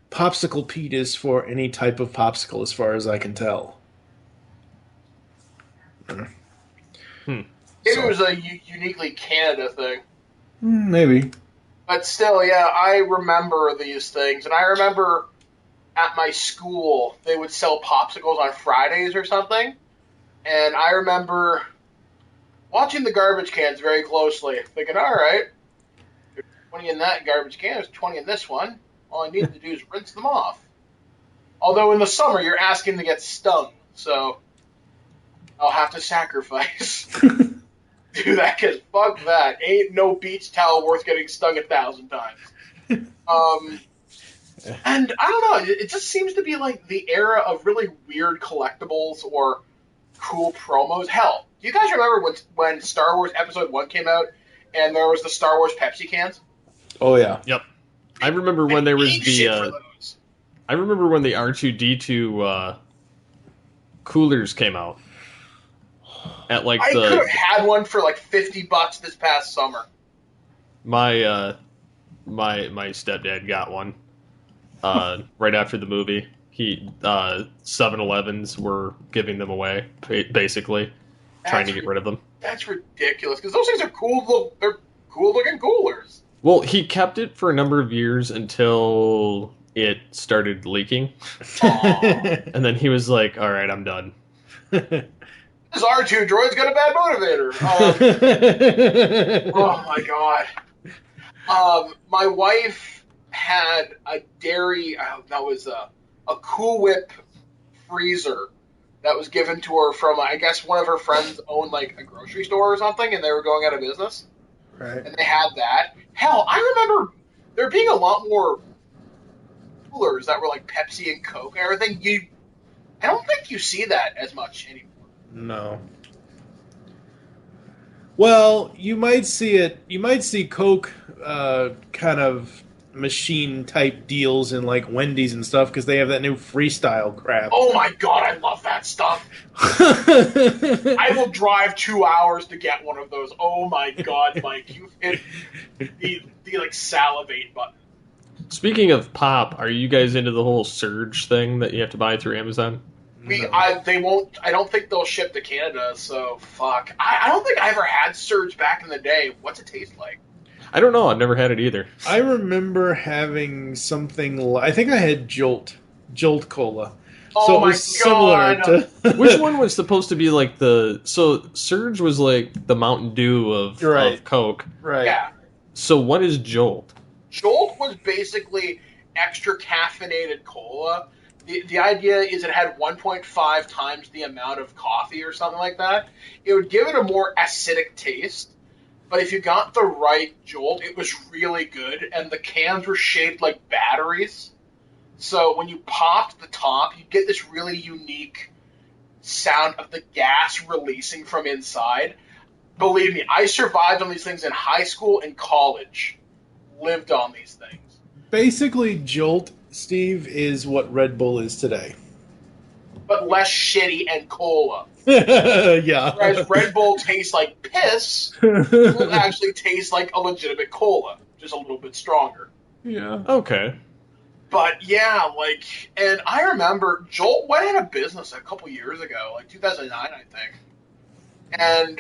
Popsicle Pete is for any type of popsicle, as far as I can tell. Maybe it was a uniquely Canada thing. Maybe. But still, yeah, I remember these things. And I remember at my school, they would sell popsicles on Fridays or something. And I remember watching the garbage cans very closely, thinking, all right, there's 20 in that garbage can, there's 20 in this one. All I need to do is rinse them off. Although in the summer, you're asking to get stung, so I'll have to sacrifice. Do that, because fuck that. Ain't no beach towel worth getting stung 1,000 times. And I don't know, it just seems to be like the era of really weird collectibles or cool promos. Hell, do you guys remember when Star Wars Episode 1 came out and there was the Star Wars Pepsi cans? Oh, yeah. Yep. I remember when there was the I remember when the R2-D2 coolers came out. At like I could have had one for like $50 this past summer. My stepdad got one right after the movie. 7-Elevens were giving them away, basically, trying to get rid of them. That's ridiculous, because those things are cool. They're cool-looking coolers. Well, he kept it for a number of years until it started leaking. And then he was like, all right, I'm done. This R2 droid's got a bad motivator. Oh, my God. My wife had a dairy, that was a Cool Whip freezer that was given to her from, I guess, one of her friends owned, like, a grocery store or something, and they were going out of business. Right. And they had that. Hell, I remember there being a lot more coolers that were, like, Pepsi and Coke and everything. I don't think you see that as much anymore. No. Well, you might see it. You might see Coke kind of machine type deals in like Wendy's and stuff because they have that new freestyle crap. Oh my god, I love that stuff. I will drive 2 hours to get one of those. Oh my god, Mike, you've hit the like salivate button. Speaking of pop, are you guys into the whole Surge thing that you have to buy through Amazon? They won't. I don't think they'll ship to Canada. So fuck. I don't think I ever had Surge back in the day. What's it taste like? I don't know. I've never had it either. I remember having something. I think I had Jolt Cola. Oh so it my was similar God. to Which one was supposed to be like the... So Surge was like the Mountain Dew of Coke. Right. Yeah. So what is Jolt? Jolt was basically extra caffeinated cola. The idea is it had 1.5 times the amount of coffee or something like that. It would give it a more acidic taste. But if you got the right Jolt, it was really good. And the cans were shaped like batteries. So when you popped the top, you get this really unique sound of the gas releasing from inside. Believe me, I survived on these things in high school and college. Lived on these things. Basically, Jolt, Steve, is what Red Bull is today. But less shitty and cola. Yeah. Whereas Red Bull tastes like piss, it will actually taste like a legitimate cola. Just a little bit stronger. Yeah. Okay. But yeah, like, and I remember Jolt went out of business a couple years ago, like 2009, I think. And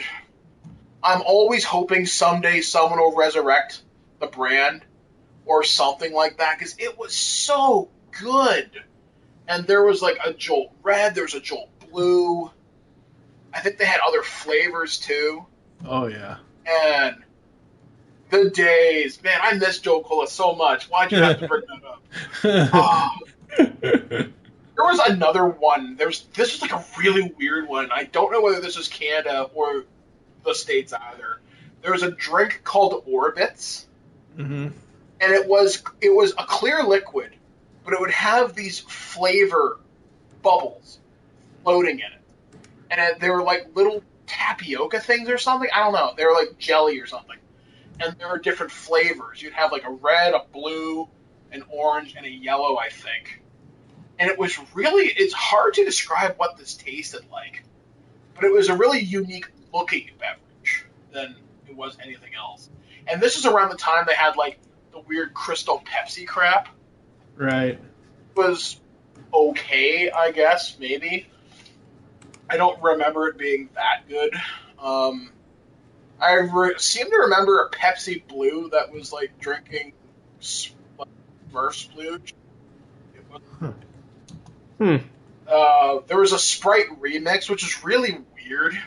I'm always hoping someday someone will resurrect the brand or something like that, because it was so good. And there was like a Jolt Red, there was a Jolt Blue. I think they had other flavors too. Oh, yeah. And the days, man, I miss Jolt Cola so much. Why'd you have to bring that up? There was another one. This was like a really weird one. I don't know whether this was Canada or the States either. There was a drink called Orbits. Mm-hmm. And it was a clear liquid, but it would have these flavor bubbles floating in it. And they were like little tapioca things or something. I don't know. They were like jelly or something. And there were different flavors. You'd have like a red, a blue, an orange, and a yellow, I think. And it was really, it's hard to describe what this tasted like. But it was a really unique looking beverage than it was anything else. And this is around the time they had like the weird Crystal Pepsi crap. Right. It was okay, I guess, maybe. I don't remember it being that good. I seem to remember a Pepsi Blue that was like drinking Smurf splooge. There was a Sprite remix, which is really weird.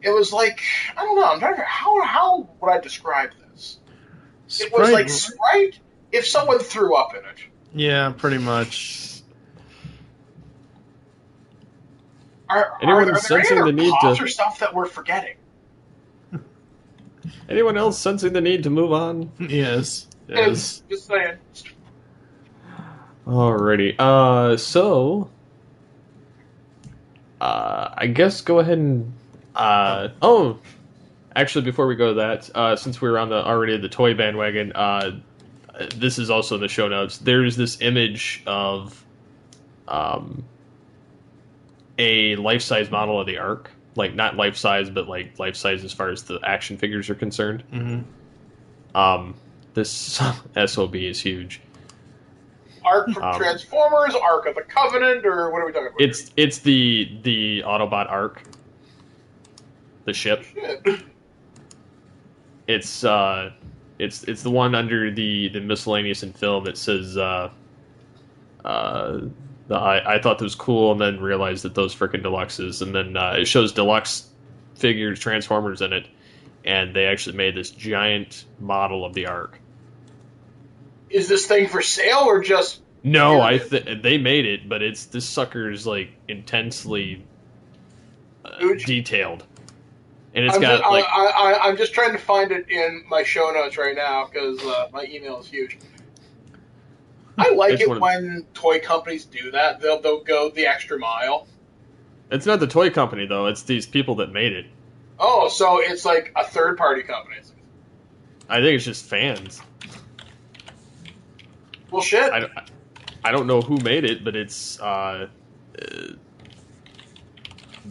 It was like, I don't know, I'm trying to figure how would I describe this? It was like Sprite if someone threw up in it. Yeah, pretty much. Are Anyone there sensing any the need pops to- or stuff that we're forgetting? Anyone else sensing the need to move on? Yes. Yes. Just saying. Alrighty. So I guess go ahead and actually, before we go to that, since we were on already the toy bandwagon, this is also in the show notes. There's this image of a life-size model of the Ark. Like, not life-size, but like life-size as far as the action figures are concerned. Mm-hmm. This SOB is huge. Ark from Transformers, Ark of the Covenant, or what are we talking about? It's the Autobot Ark. The ship. Shit. It's the one under the miscellaneous in film. It says I thought that was cool, and then realized that those frickin' deluxes, and then it shows deluxe figures, Transformers in it, and they actually made this giant model of the Ark. Is this thing for sale or just? No, they made it, but this sucker's like intensely detailed, and it's I'm just trying to find it in my show notes right now because my email is huge. I like it when toy companies do that. They'll go the extra mile. It's not the toy company though; it's these people that made it. Oh, so it's like a third-party company. I think it's just fans. Well, shit. I don't know who made it, but it's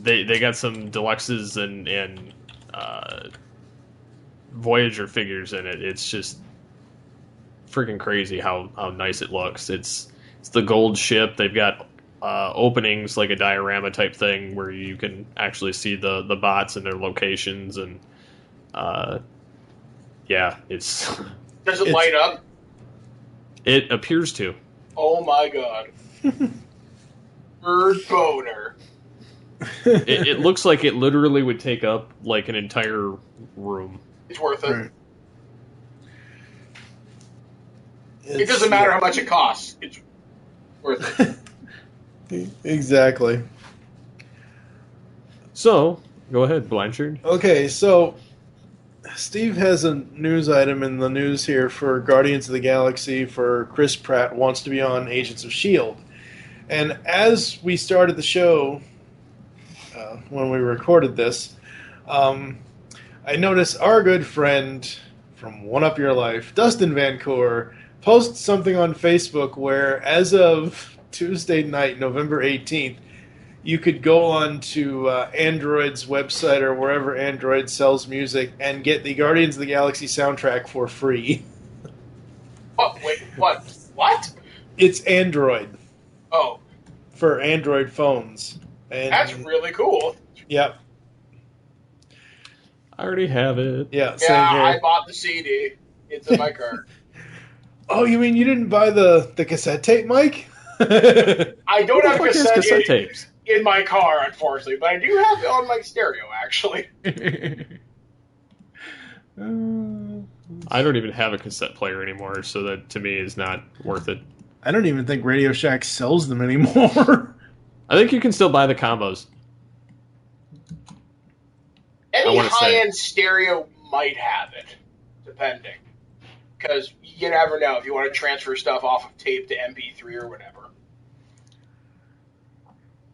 they got some deluxes and Voyager figures in it. It's just freaking crazy how nice it looks. It's the gold ship. They've got openings like a diorama type thing where you can actually see the bots and their locations, and yeah, it's Does it light up? It appears to. Oh my god. Bird boner. It looks like it literally would take up like an entire room. It's worth it. Right. It doesn't matter how much it costs. It's worth it. Exactly. So, go ahead, Blanchard. Okay, so Steve has a news item in the news here for Guardians of the Galaxy for Chris Pratt wants to be on Agents of S.H.I.E.L.D. And as we started the show, when we recorded this, I noticed our good friend from One Up Your Life, Dustin Vancour, posted something on Facebook where, as of Tuesday night, November 18th, you could go on to Android's website or wherever Android sells music and get the Guardians of the Galaxy soundtrack for free. Oh, wait, what? What? It's Android Oh, for Android phones. And, that's really cool. Yep. I already have it. Yeah, same Yeah, here. I bought the CD. It's in my cart. Oh, you mean you didn't buy the cassette tape, Mike? I don't have Fuck is cassette tapes. in my car, unfortunately, but I do have it on my stereo, actually. I don't even have a cassette player anymore, so that to me is not worth it. I don't even think Radio Shack sells them anymore. I think you can still buy the combos. Any wanna say- high-end stereo might have it, depending. Because you never know if you want to transfer stuff off of tape to MP3 or whatever.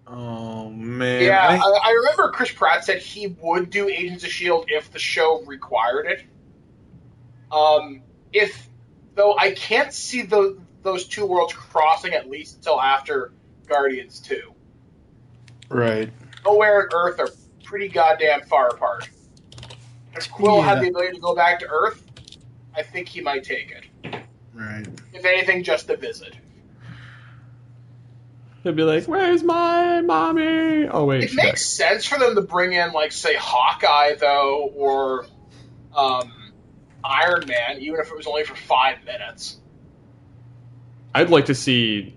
Oh, man. Yeah, I remember Chris Pratt said he would do Agents of S.H.I.E.L.D. if the show required it. Though I can't see those two worlds crossing at least until after Guardians 2. Right. Nowhere and Earth are pretty goddamn far apart. If Quill had Yeah. the ability to go back to Earth, I think he might take it. Right. If anything, just to visit. He'll be like, "Where's my mommy?" Oh wait, It she's makes sense for them to bring in, like, say, Hawkeye, though, or Iron Man, even if it was only for 5 minutes. back. I'd like to see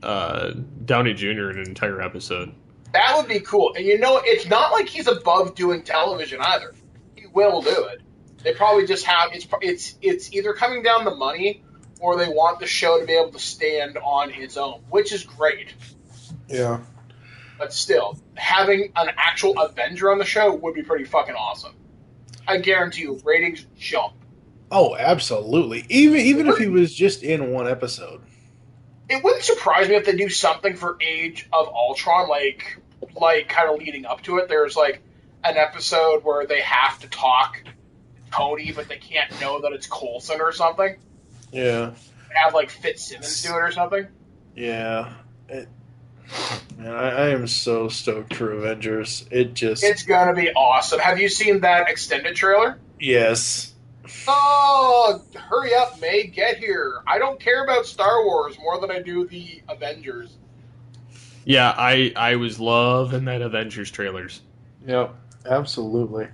Downey Jr. in an entire episode. That would be cool. And you know, it's not like he's above doing television either. He will do it. They probably just have it's either coming down the money or they want the show to be able to stand on its own, which is great. Yeah. But still, having an actual Avenger on the show would be pretty fucking awesome. I guarantee you, ratings jump. Oh, absolutely. Even if he was just in one episode. It wouldn't surprise me if they do something for Age of Ultron, like kind of leading up to it. There's like an episode where they have to talk to Tony, but they can't know that it's Coulson or something. Yeah. Have like Fitzsimmons do it or something. Yeah. Man, I am so stoked for Avengers. It's gonna be awesome. Have you seen that extended trailer? Yes. Oh, hurry up, May, get here. I don't care about Star Wars more than I do the Avengers. Yeah, I was loving that Avengers trailers. Yep. Absolutely.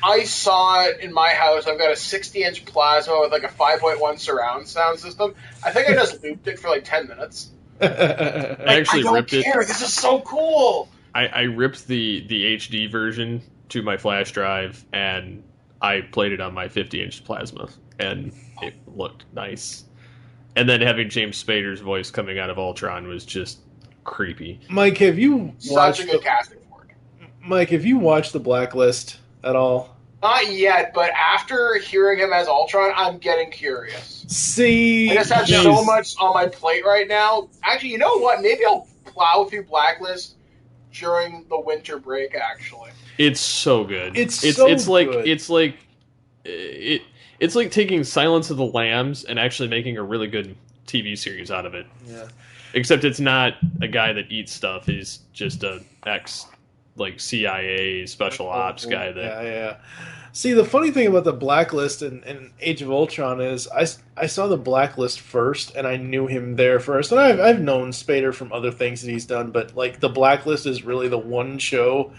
I saw it in my house. I've got a 60-inch plasma with like a 5.1 surround sound system. I think I just looped it for like 10 minutes. I actually I don't ripped it. care. This is so cool. I ripped the HD version to my flash drive, and I played it on my 50-inch plasma, and it looked nice. And then having James Spader's voice coming out of Ultron was just creepy. Mike, have you Such watched a good casting for it. Mike, have you watched The Blacklist at all? Not yet, but after hearing him as Ultron, I'm getting curious. See, I just have jeez. so much on my plate right now. Actually, you know what? Maybe I'll plow through Blacklist during the winter break, actually. It's so good. It's so like good. it's like taking Silence of the Lambs and actually making a really good TV series out of it. Yeah. Except it's not a guy that eats stuff. He's just a CIA special ops guy. Yeah. See, the funny thing about the Blacklist and Age of Ultron is I saw the Blacklist first, and I knew him there first. And I've known Spader from other things that he's done, but like the Blacklist is really the one show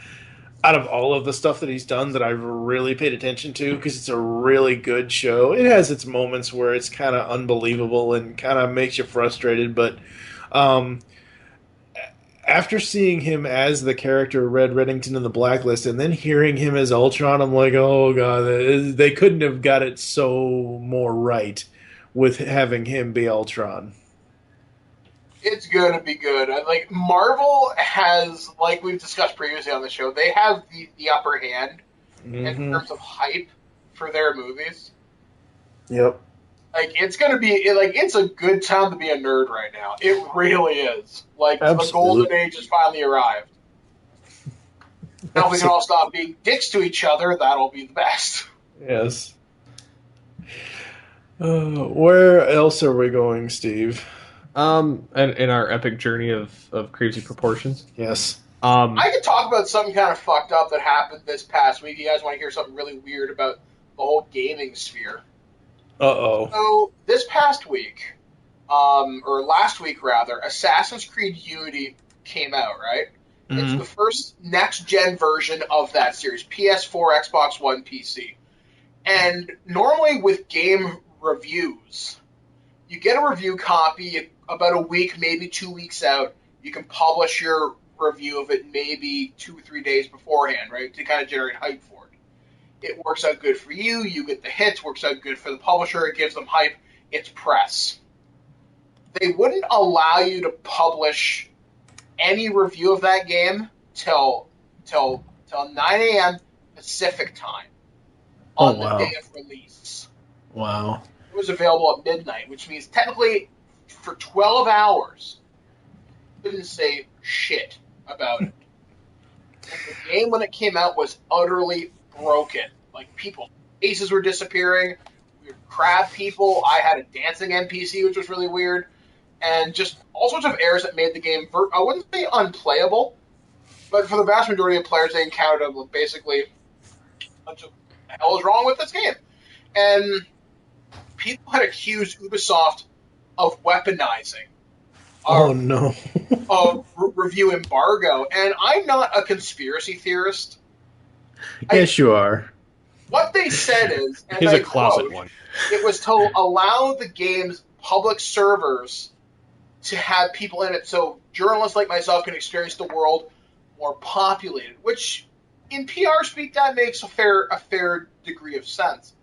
out of all of the stuff that he's done that I've really paid attention to because it's a really good show. It has its moments where it's kind of unbelievable and kind of makes you frustrated, but after seeing him as the character Red Reddington in the Blacklist and then hearing him as Ultron, I'm like, oh god, they couldn't have got it so more right with having him be Ultron. It's going to be good. Like, Marvel has, like we've discussed previously on the show, they have the upper hand in terms of hype for their movies. Yep. Like, it's going to be, like, it's a good time to be a nerd right now. It really is. Like, Absolutely. The golden age has finally arrived. Now we can all stop being dicks to each other, that'll be the best. Yes. Where else are we going, Steve? And in our epic journey of crazy proportions. Yes. I could talk about something kind of fucked up that happened this past week. You guys want to hear something really weird about the whole gaming sphere? Uh-oh. So, this past week, or last week rather, Assassin's Creed Unity came out, right? Mm-hmm. It's the first next-gen version of that series, PS4, Xbox One, PC. And normally with game reviews, you get a review copy about a week, maybe 2 weeks out. You can publish your review of it maybe 2 or 3 days beforehand, right, to kind of generate hype for it. It works out good for you. You get the hits. Works out good for the publisher. It gives them hype. It's press. They wouldn't allow you to publish any review of that game till 9 a.m. Pacific time on the day of release. Wow. It was available at midnight, which means technically for 12 hours, you couldn't say shit about it. And the game, when it came out, was utterly broken. Like, people's faces were disappearing, weird crab people, I had a dancing NPC, which was really weird, and just all sorts of errors that made the game, I wouldn't say unplayable, but for the vast majority of players, they encountered basically a bunch of what the hell is wrong with this game. And people had accused Ubisoft of weaponizing a review embargo, and I'm not a conspiracy theorist. Yes, you are. What they said is, and He's I a closet quote, one. it was to allow the game's public servers to have people in it so journalists like myself can experience the world more populated, which in PR speak that makes a fair degree of sense.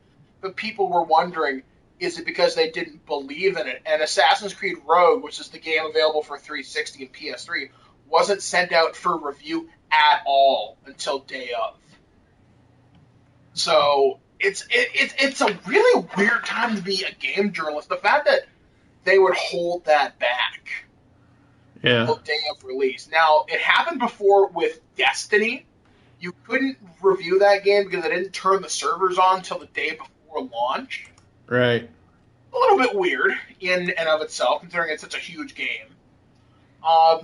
But people were wondering, is it because they didn't believe in it? And Assassin's Creed Rogue, which is the game available for 360 and PS3, wasn't sent out for review at all until day of. So it's a really weird time to be a game journalist. The fact that they would hold that back until day of release. Now, it happened before with Destiny. You couldn't review that game because they didn't turn the servers on until the day before launch. Right. A little bit weird in and of itself, considering it's such a huge game. I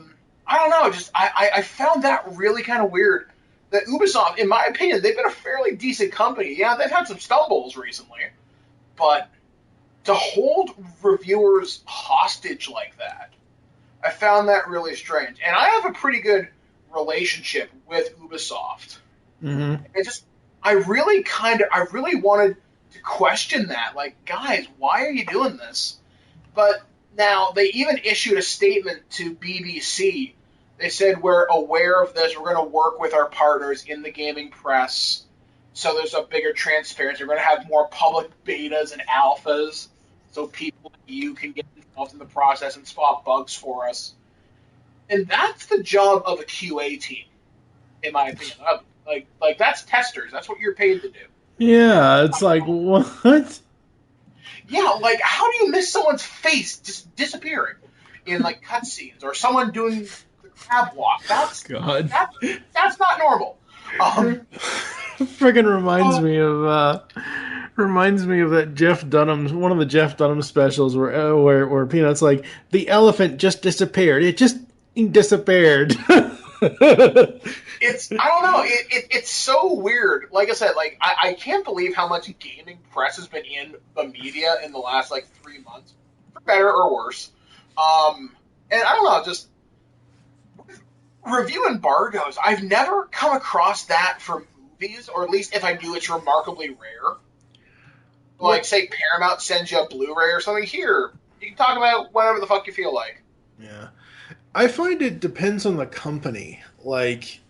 don't know, I found that really kind of weird. That Ubisoft, in my opinion, they've been a fairly decent company. Yeah, they've had some stumbles recently, but to hold reviewers hostage like that, I found that really strange. And I have a pretty good relationship with Ubisoft. Mm-hmm. I really wanted to question that. Like, guys, why are you doing this? But now they even issued a statement to BBC. They said, we're aware of this. We're going to work with our partners in the gaming press so there's a bigger transparency. We're going to have more public betas and alphas so people like you can get involved in the process and spot bugs for us. And that's the job of a QA team, in my opinion. Like that's testers. That's what you're paid to do. Yeah, it's like, what? Yeah, like, how do you miss someone's face just disappearing in, like, cutscenes, or someone doing the crab walk? That's not normal. Friggin' reminds me of Reminds me of that Jeff Dunham, one of the Jeff Dunham specials where Peanut's like, the elephant just disappeared. It just disappeared. It's, I don't know, it's so weird. Like I said, like I can't believe how much gaming press has been in the media in the last like 3 months, for better or worse. And I don't know, just review embargoes. I've never come across that for movies, or at least if I do, it's remarkably rare. Like, say Paramount sends you a Blu-ray or something. Here, you can talk about whatever the fuck you feel like. Yeah. I find it depends on the company. Like,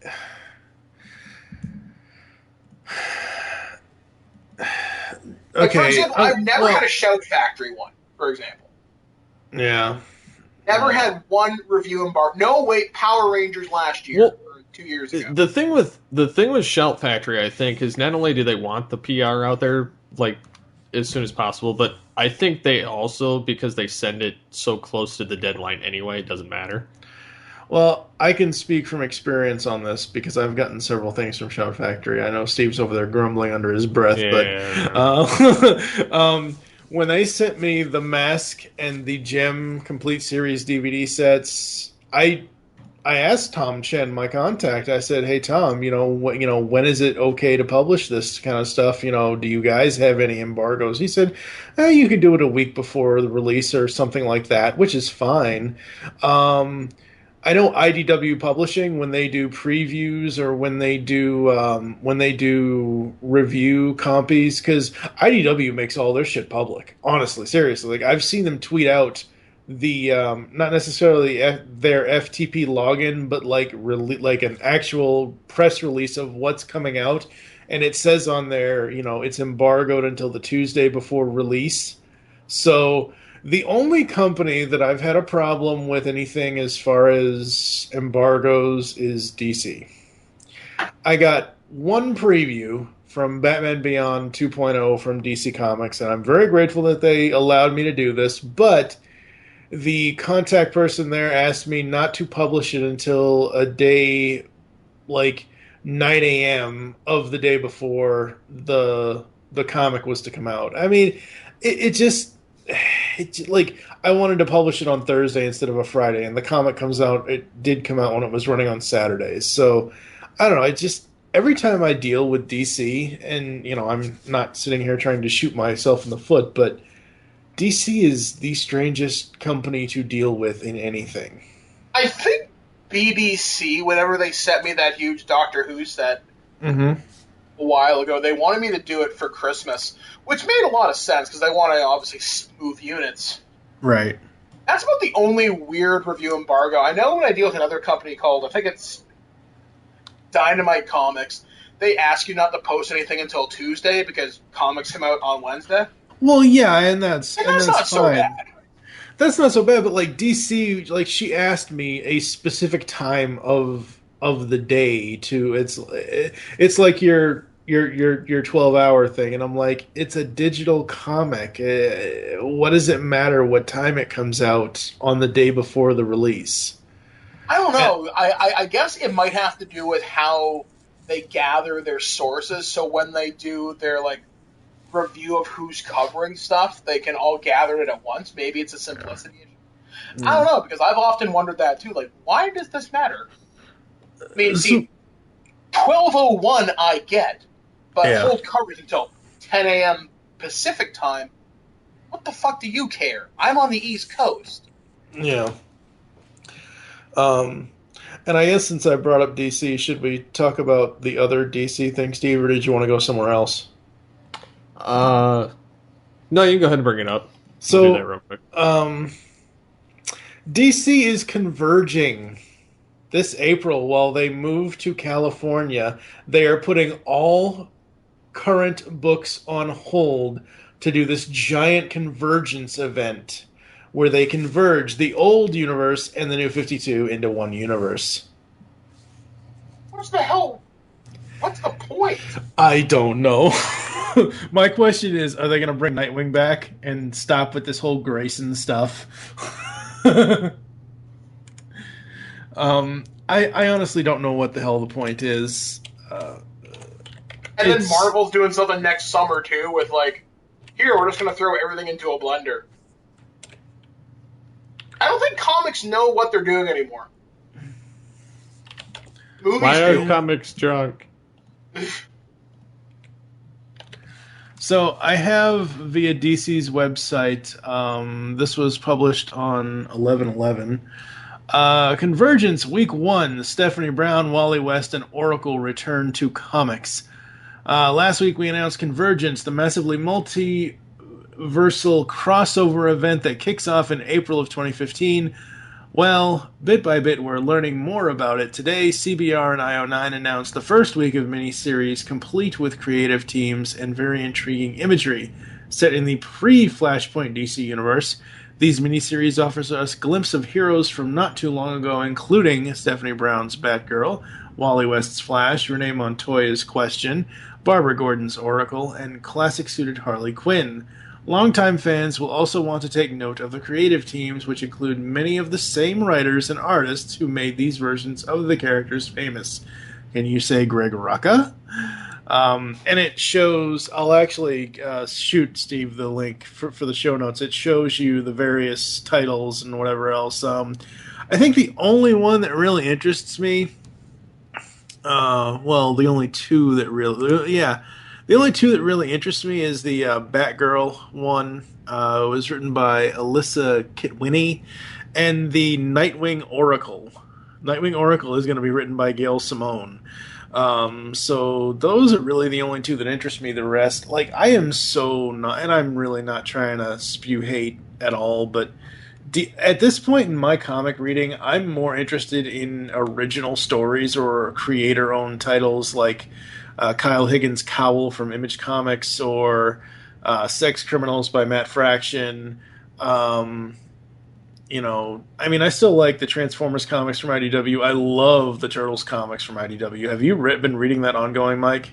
like for example, I've never had a Shout Factory one, for example. Yeah. Never had one review embargo. No, wait, Power Rangers last year, or 2 years ago. The thing with Shout Factory, I think, is not only do they want the PR out there like as soon as possible, but I think they also, because they send it so close to the deadline anyway, it doesn't matter. Well, I can speak from experience on this because I've gotten several things from Shout Factory. I know Steve's over there grumbling under his breath, but when they sent me the Mask and the Gem Complete Series DVD sets, I asked Tom Chen, my contact. I said, "Hey Tom, when is it okay to publish this kind of stuff? Do you guys have any embargoes?" He said, "You could do it a week before the release or something like that," which is fine. I know IDW Publishing, when they do previews or when they do review compies, because IDW makes all their shit public. Honestly, seriously, like I've seen them tweet out the not necessarily their FTP login, but like an actual press release of what's coming out, and it says on there, it's embargoed until the Tuesday before release. So the only company that I've had a problem with anything as far as embargoes is DC. I got one preview from Batman Beyond 2.0 from DC Comics, and I'm very grateful that they allowed me to do this, but the contact person there asked me not to publish it until a day, like 9 a.m. of the day before the comic was to come out. I mean, it's like I wanted to publish it on Thursday instead of a Friday, and the comic comes out. It did come out when it was running on Saturdays. So I don't know. It just every time I deal with DC, and I'm not sitting here trying to shoot myself in the foot, but DC is the strangest company to deal with in anything. I think BBC, whenever they sent me that huge Doctor Who set a while ago, they wanted me to do it for Christmas, which made a lot of sense because they want to obviously smooth units. Right. That's about the only weird review embargo. I know when I deal with another company called, I think it's Dynamite Comics, they ask you not to post anything until Tuesday because comics come out on Wednesday. Well, yeah, and that's not fine. so bad. That's not so bad, but like DC, like she asked me a specific time of the day to it's like your 12-hour thing, and I'm like, it's a digital comic. What does it matter what time it comes out on the day before the release? I don't know. I guess it might have to do with how they gather their sources. So when they do their like review of who's covering stuff, they can all gather it at once. Maybe it's a simplicity issue. I don't know, because I've often wondered that too. Like, why does this matter? I mean, see, 12:01 I get, but hold coverage until 10 a.m. Pacific time. What the fuck do you care? I'm on the East Coast. Yeah. And I guess since I brought up DC, should we talk about the other DC thing, Steve, or did you want to go somewhere else? No, you can go ahead and bring it up. So, we'll do that real quick. DC is converging this April while they move to California. They are putting all current books on hold to do this giant convergence event where they converge the old universe and the New 52 into one universe. What's the hell? What's the point? I don't know. My question is, are they going to bring Nightwing back and stop with this whole Grayson stuff? I honestly don't know what the hell the point is. And then Marvel's doing something next summer, too, with, like, here, we're just going to throw everything into a blender. I don't think comics know what they're doing anymore. Movies Why are do. comics drunk? So I have via DC's website, this was published on 11/11. Convergence Week 1, Stephanie Brown, Wally West, and Oracle return to comics. Last week we announced Convergence, the massively multiversal crossover event that kicks off in April of 2015. Well, bit by bit we're learning more about it. Today, CBR and IO9 announced the first week of miniseries complete with creative teams and very intriguing imagery. Set in the pre-Flashpoint DC universe, these miniseries offers us a glimpse of heroes from not too long ago, including Stephanie Brown's Batgirl, Wally West's Flash, Renee Montoya's Question, Barbara Gordon's Oracle, and classic-suited Harley Quinn. Longtime fans will also want to take note of the creative teams, which include many of the same writers and artists who made these versions of the characters famous. Can you say Greg Rucka? And it shows, I'll actually shoot Steve the link for the show notes. It shows you the various titles and whatever else. I think the only one that really interests me, the only two that really interest me is the Batgirl one. It was written by Alyssa Kitwini, and the Nightwing Oracle. Nightwing Oracle is going to be written by Gail Simone. So those are really the only two that interest me. The rest, like, I am so not, and I'm really not trying to spew hate at all, but at this point in my comic reading, I'm more interested in original stories or creator-owned titles like Kyle Higgins' Cowl from Image Comics, or Sex Criminals by Matt Fraction. I still like the Transformers comics from IDW. I love the Turtles comics from IDW. Have you been reading that ongoing, Mike?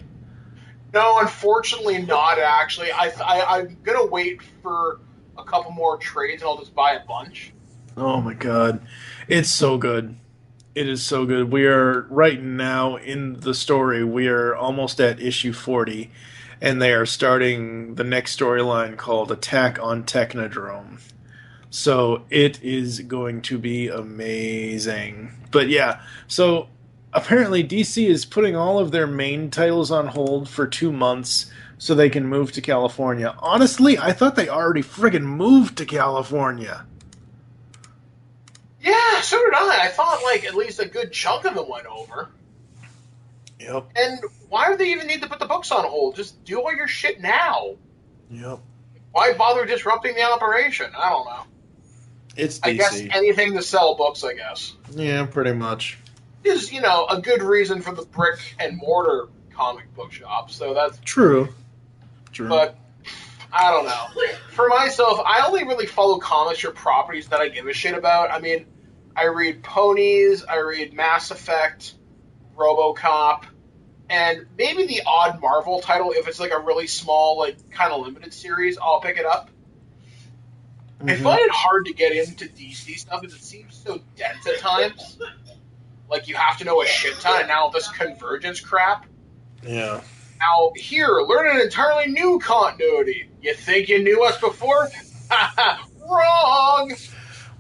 No, unfortunately not, actually. I'm going to wait for a couple more trades, and I'll just buy a bunch. Oh, my God. It's so good. It is so good. We are, right now, in the story, we are almost at issue 40, and they are starting the next storyline called Attack on Technodrome. So it is going to be amazing. But yeah, so apparently DC is putting all of their main titles on hold for 2 months so they can move to California. Honestly, I thought they already friggin' moved to California. Yeah, so did I. I thought, like, at least a good chunk of them went over. Yep. And why do they even need to put the books on hold? Just do all your shit now. Yep. Why bother disrupting the operation? I don't know. It's DC. I guess anything to sell books, I guess. Yeah, pretty much. Is, a good reason for the brick and mortar comic book shop, so that's... True. But, I don't know. For myself, I only really follow comics or properties that I give a shit about. I mean, I read Ponies, I read Mass Effect, RoboCop, and maybe the odd Marvel title, if it's like a really small, like, kind of limited series, I'll pick it up. Mm-hmm. I find it hard to get into DC stuff because it seems so dense at times. Like, you have to know a shit ton, and now this Convergence crap. Yeah. Now, here, learn an entirely new continuity. You think you knew us before? Wrong!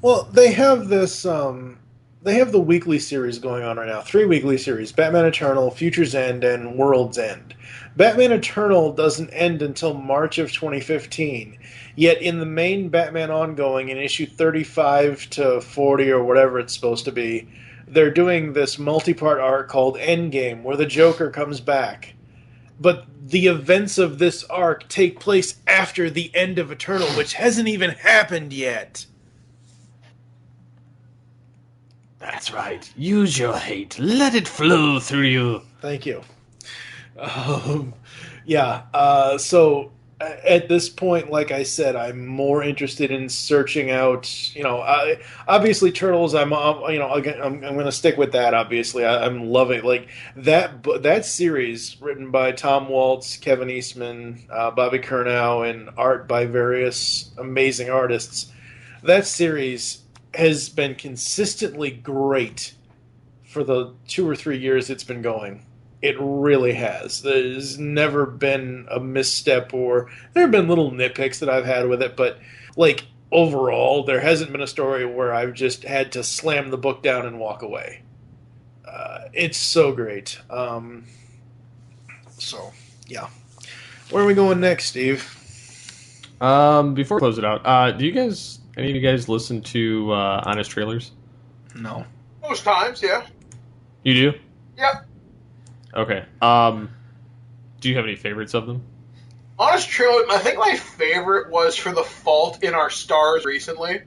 Well, they have this, they have the weekly series going on right now. 3 weekly series: Batman Eternal, Future's End, and World's End. Batman Eternal doesn't end until March of 2015. Yet in the main Batman ongoing, in issue 35 to 40 or whatever it's supposed to be, they're doing this multi-part arc called Endgame, where the Joker comes back. But the events of this arc take place after the end of Eternal, which hasn't even happened yet. That's right. Use your hate. Let it flow through you. Thank you. So at this point, like I said, I'm more interested in searching out, obviously Turtles. I'm going to stick with that. Obviously, I'm loving like that series written by Tom Waltz, Kevin Eastman, Bobby Curnow, and art by various amazing artists. That series has been consistently great for the 2 or 3 years it's been going. It really has. There's never been a misstep, or there have been little nitpicks that I've had with it, but like overall, there hasn't been a story where I've just had to slam the book down and walk away. It's so great. So, yeah. Where are we going next, Steve? Before we close it out, do you guys, any of you guys listen to Honest Trailers? No. Most times, yeah. You do? Yep. Okay. Do you have any favorites of them? Honest Trailer, I think my favorite was For the Fault in Our Stars recently,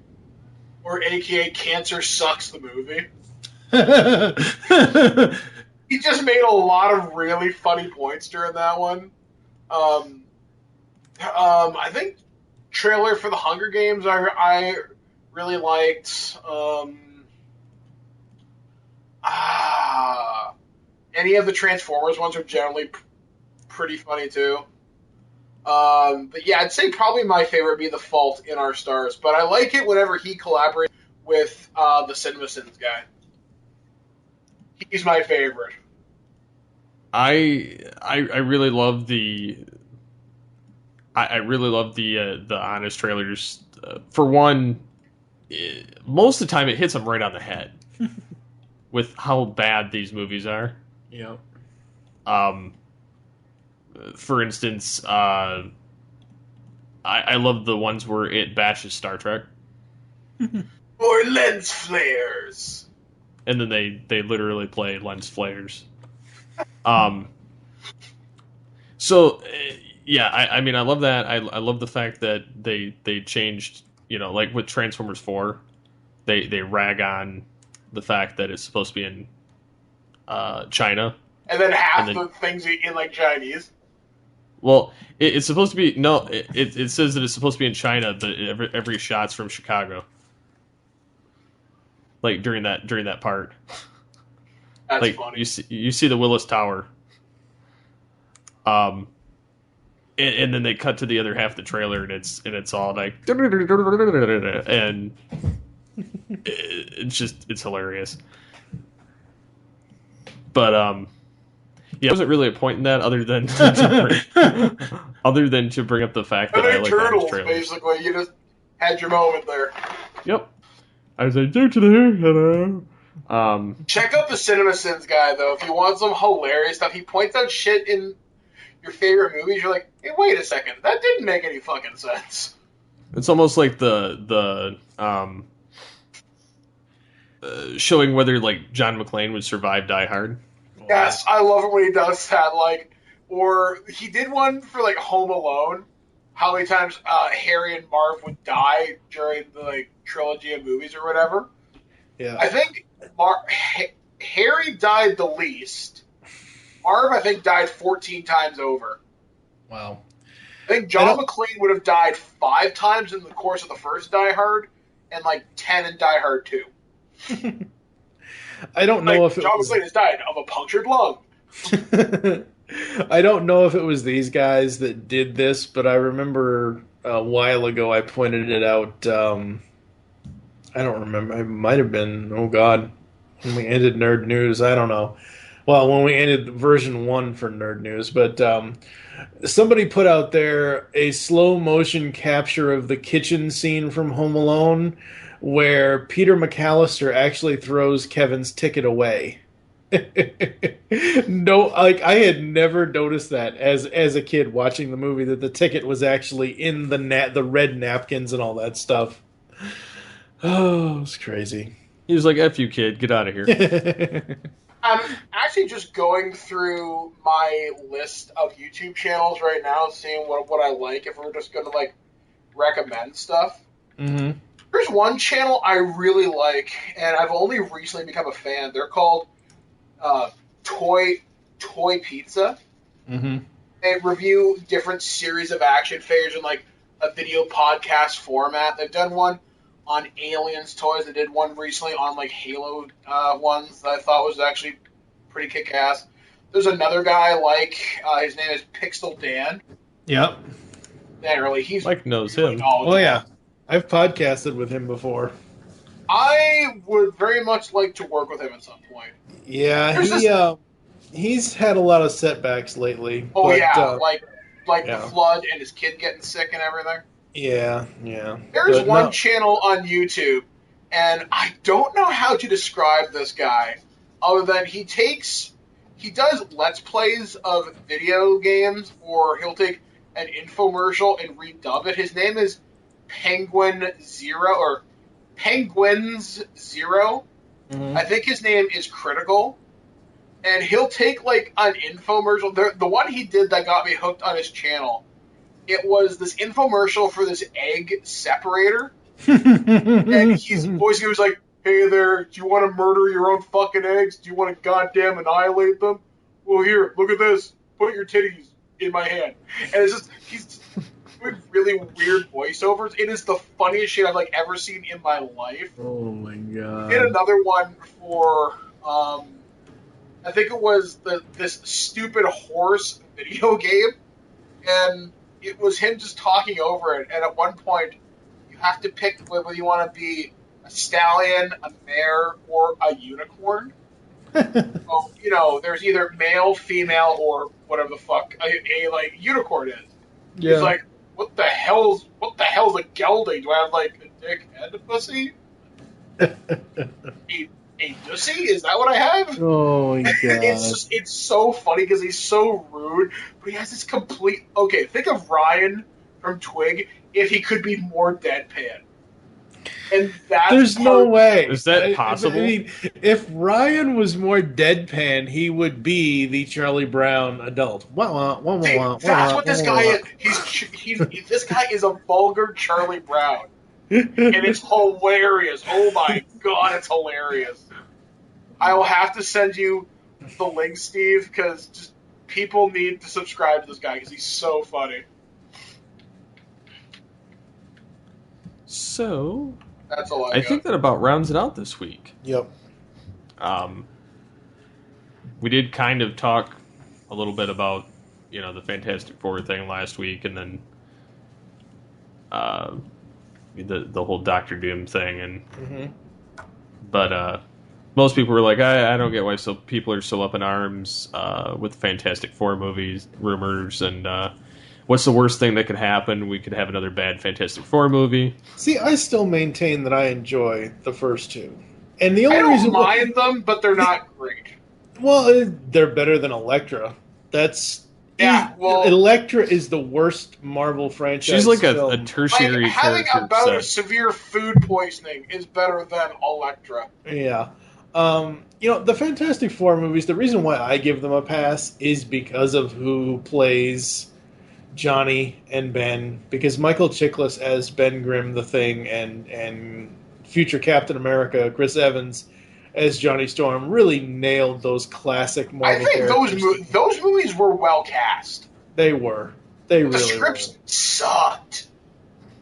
or AKA Cancer Sucks the movie. He just made a lot of really funny points during that one. I think trailer for the Hunger Games I really liked. Any of the Transformers ones are generally pretty funny too. But yeah, I'd say probably my favorite would be The Fault in Our Stars. But I like it whenever he collaborates with the CinemaSins guy. He's my favorite. I really love the the Honest Trailers. For one, most of the time it hits them right on the head with how bad these movies are. Yeah. For instance, I love the ones where it bashes Star Trek. Or lens flares. And then they literally play lens flares. So yeah, I mean I love that. I love the fact that they changed, you know, like with Transformers 4, they rag on the fact that it's supposed to be in China. And then the things in like Chinese. Well, it's supposed to be it says that it's supposed to be in China, but every shot's from Chicago. Like during that part. That's like funny. You see the Willis Tower. And then they cut to the other half of the trailer, and it's all like, and it's hilarious. But yeah, there wasn't really a point in that other than to bring up the fact that I like turtles. trailers. Basically, you just had your moment there. Yep. I was like, "Due to the hello." Check out the CinemaSins guy though if you want some hilarious stuff. He points out shit in your favorite movies. You're like, hey, wait a second, that didn't make any fucking sense. It's almost like the showing whether like John McClane would survive Die Hard. Yes, I love it when he does that. Like, or he did one for like Home Alone. How many times Harry and Marv would die during the like trilogy of movies or whatever. Yeah. I think Harry died the least. Marv, I think, died 14 times over. Wow. I think John McClane would have died 5 times in the course of the first Die Hard, and like 10 in Die Hard 2. I don't know if John McClane has died of a punctured lung. I don't know if it was these guys that did this, but I remember a while ago I pointed it out. I don't remember. It might have been, oh God, when we ended Nerd News. I don't know. Well, when we ended version 1 for Nerd News. But somebody put out there a slow motion capture of the kitchen scene from Home Alone where Peter McAllister actually throws Kevin's ticket away. No, like I had never noticed that as a kid watching the movie, that the ticket was actually in the red napkins and all that stuff. Oh, it's crazy. He was like, F you, kid. Get out of here. I'm actually just going through my list of YouTube channels right now, seeing what I like, if we're just going to, like, recommend stuff. Mm-hmm. There's one channel I really like, and I've only recently become a fan. They're called Toy Pizza. Mm-hmm. They review different series of action figures in, like, a video podcast format. They've done one on Aliens toys. They did one recently on like Halo ones that I thought was actually pretty kick-ass. There's another guy his name is Pixel Dan. Yep. He's Mike knows him. Oh yeah, I've podcasted with him before. I would very much like to work with him at some point. Yeah, he's had a lot of setbacks lately. Oh but, yeah, like yeah. the flood and his kid getting sick and everything. Yeah. There's But one no, channel on YouTube, and I don't know how to describe this guy, other than he does let's plays of video games, or he'll take an infomercial and redub it. His name is Penguin Zero or Penguins Zero. mhm. I think his name is Critical, and he'll take like an infomercial. The one he did that got me hooked on his channel. It was this infomercial for this egg separator, and his voice was like, "Hey there, do you want to murder your own fucking eggs? Do you want to goddamn annihilate them? Well, here, look at this. Put your titties in my hand." And it's just he's doing really weird voiceovers. It is the funniest shit I've like ever seen in my life. Oh my god. Did another one for I think it was this stupid horse video game, and it was him just talking over it. And at one point, you have to pick whether you want to be a stallion, a mare, or a unicorn. So, there's either male, female, or whatever the fuck a like unicorn is. Yeah. He's like, what the hell's a gelding? Do I have like a dick and a pussy? A dussy? Is that what I have? Oh my god. It's so funny because he's so rude, but he has this complete. Okay, think of Ryan from Twig if he could be more deadpan. And that's There's no way. Is that possible? I mean, if Ryan was more deadpan, he would be the Charlie Brown adult. See, that's what this guy is. This guy is a vulgar Charlie Brown, and it's hilarious. Oh my god, it's hilarious. I will have to send you the link, Steve, because just people need to subscribe to this guy because he's so funny. So, That's all I think that about rounds it out this week. Yep. We did kind of talk a little bit about, the Fantastic Four thing last week, and then the whole Doctor Doom thing, and but most people were like, I don't get why people are so up in arms with Fantastic Four movies rumors, and what's the worst thing that could happen? We could have another bad Fantastic Four movie. See, I still maintain that I enjoy the first two, and the only I don't reason mind them, but they're not great. Well, they're better than Elektra. Elektra is the worst Marvel franchise. She's like a film. tertiary Like, having character. a bout So. of severe food poisoning is better than Elektra. Yeah. The Fantastic Four movies, the reason why I give them a pass is because of who plays Johnny and Ben. Because Michael Chiklis as Ben Grimm, the Thing, and future Captain America, Chris Evans, as Johnny Storm, really nailed those classic Marvel I think characters. those movies were well cast. They were. They The really scripts were. sucked.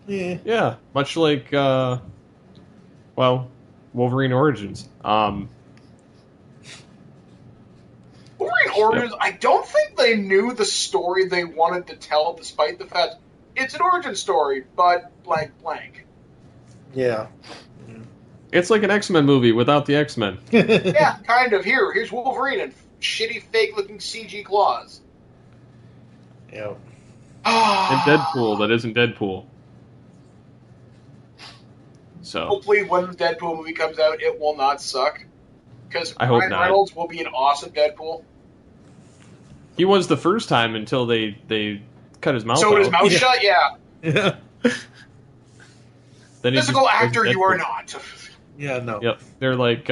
Yeah. Yeah, much like, Wolverine Origins. Wolverine Origins, I don't think they knew the story they wanted to tell, despite the fact it's an origin story, but blank blank. Yeah. It's like an X-Men movie without the X-Men. Yeah, kind of. Here's Wolverine and shitty fake-looking CG claws. Yep. And Deadpool that isn't Deadpool. So Hopefully, when the Deadpool movie comes out, it will not suck. Because I hope Ryan not. Reynolds will be an awesome Deadpool. he was the first time until they cut his mouth So out. his mouth shut, yeah. Yeah. Then he Physical just actor, was you are Deadpool. not. Yeah, no. Yep. They're like,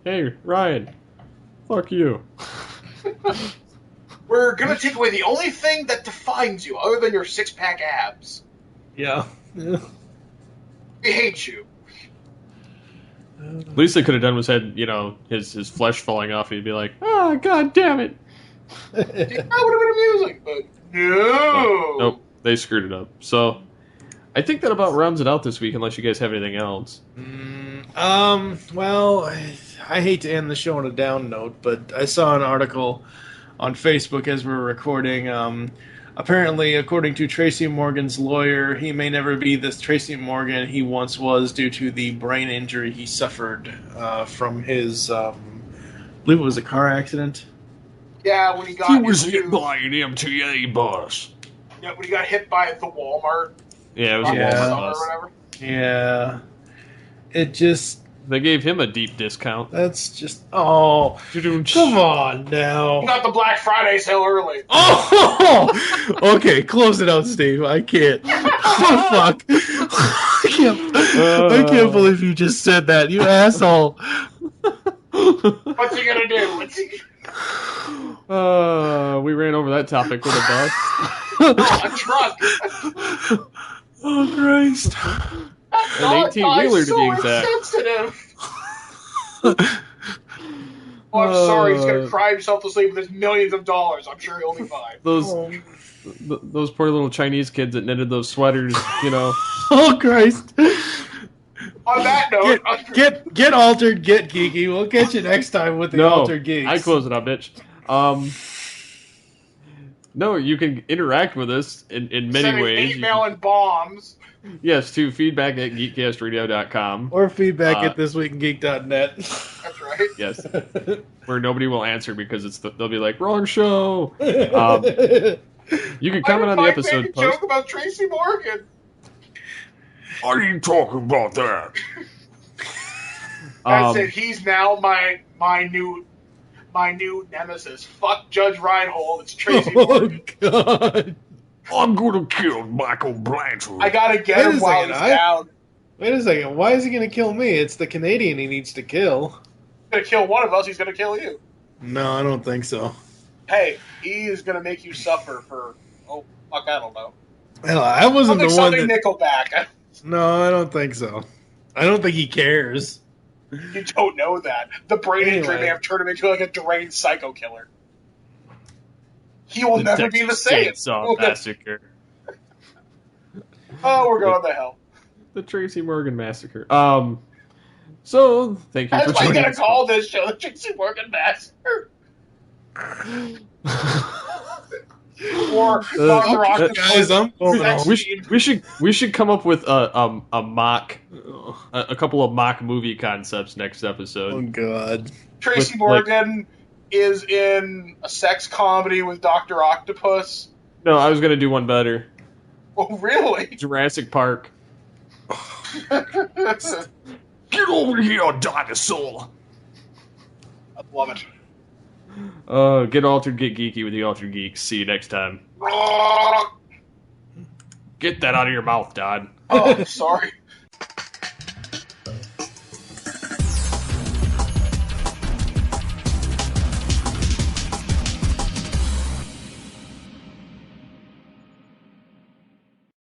hey, Ryan, fuck you. We're gonna take away the only thing that defines you, other than your six-pack abs. Yeah. We hate you. At least they could have done was had, his flesh falling off, and he'd be like, god damn it. That would have been amusing, but no. Nope, they screwed it up. So, I think that about rounds it out this week, unless you guys have anything else. Well, I hate to end the show on a down note, but I saw an article on Facebook as we were recording. Apparently, according to Tracy Morgan's lawyer, he may never be the Tracy Morgan he once was due to the brain injury he suffered from his, I believe it was a car accident. Yeah, when he got He was hit into- by an MTA bus. Yeah, when he got hit by the Walmart. Yeah, it was a Yeah. Walmart Or bus. whatever. Yeah. It just... They gave him a deep discount. That's just... Oh, come on now. He got the Black Friday sale early. Oh! Okay, close it out, Steve. I can't. Oh, fuck. I can't believe you just said that, you asshole. What's he gonna do? What's he... We ran over that topic with a bus. A truck. Oh, Christ. An 18-wheeler to be exact. Insensitive. Oh, I'm sorry. He's gonna cry himself to sleep with his millions of dollars. I'm sure he'll be fine. Those poor little Chinese kids that knitted those sweaters, you know. Oh, Christ. On that note, Get altered, get geeky. We'll catch you next time with the altered geeks. I close it up, bitch. No, you can interact with us in many sending ways. hate mail and bombs. Yes, to feedback@geekcastradio.com. Or feedback at thisweekingeek.net. That's right. Yes, where nobody will answer because they'll be like, wrong show. You can comment on the episode Make a post. joke about Tracy Morgan. Are you talking about that? I said he's now my new nemesis. Fuck Judge Reinhold. It's Tracy Morgan. Oh, God. I'm gonna kill Michael Blanchard. I gotta get him while he's down. Wait a second. Why is he going to kill me? It's the Canadian he needs to kill. He's gonna kill one of us. He's gonna kill you. No, I don't think so. Hey, he is gonna make you suffer for. Oh fuck, I don't know. Hell, I wasn't the one Something that... Nickelback. No, I don't think so. I don't think he cares. You don't know that. The brain injury may have turned him into like a deranged psycho killer. He will never be the same. Massacre. Oh, we're going to hell. The Tracy Morgan Massacre. So, thank you That's for why you're joining going us. to call this show the Tracy Morgan Massacre. Or Dr. Guys, I'm going home. We should come up with a mock, a couple of mock movie concepts next episode. Oh, God. Tracy With, Morgan is in a sex comedy with Dr. Octopus. No, I was gonna do one better. Oh, really? Jurassic Park. Get over here, dinosaur! I love it. Get altered, get geeky with the Altered Geeks. See you next time. Get that out of your mouth, Dodd. Oh, sorry.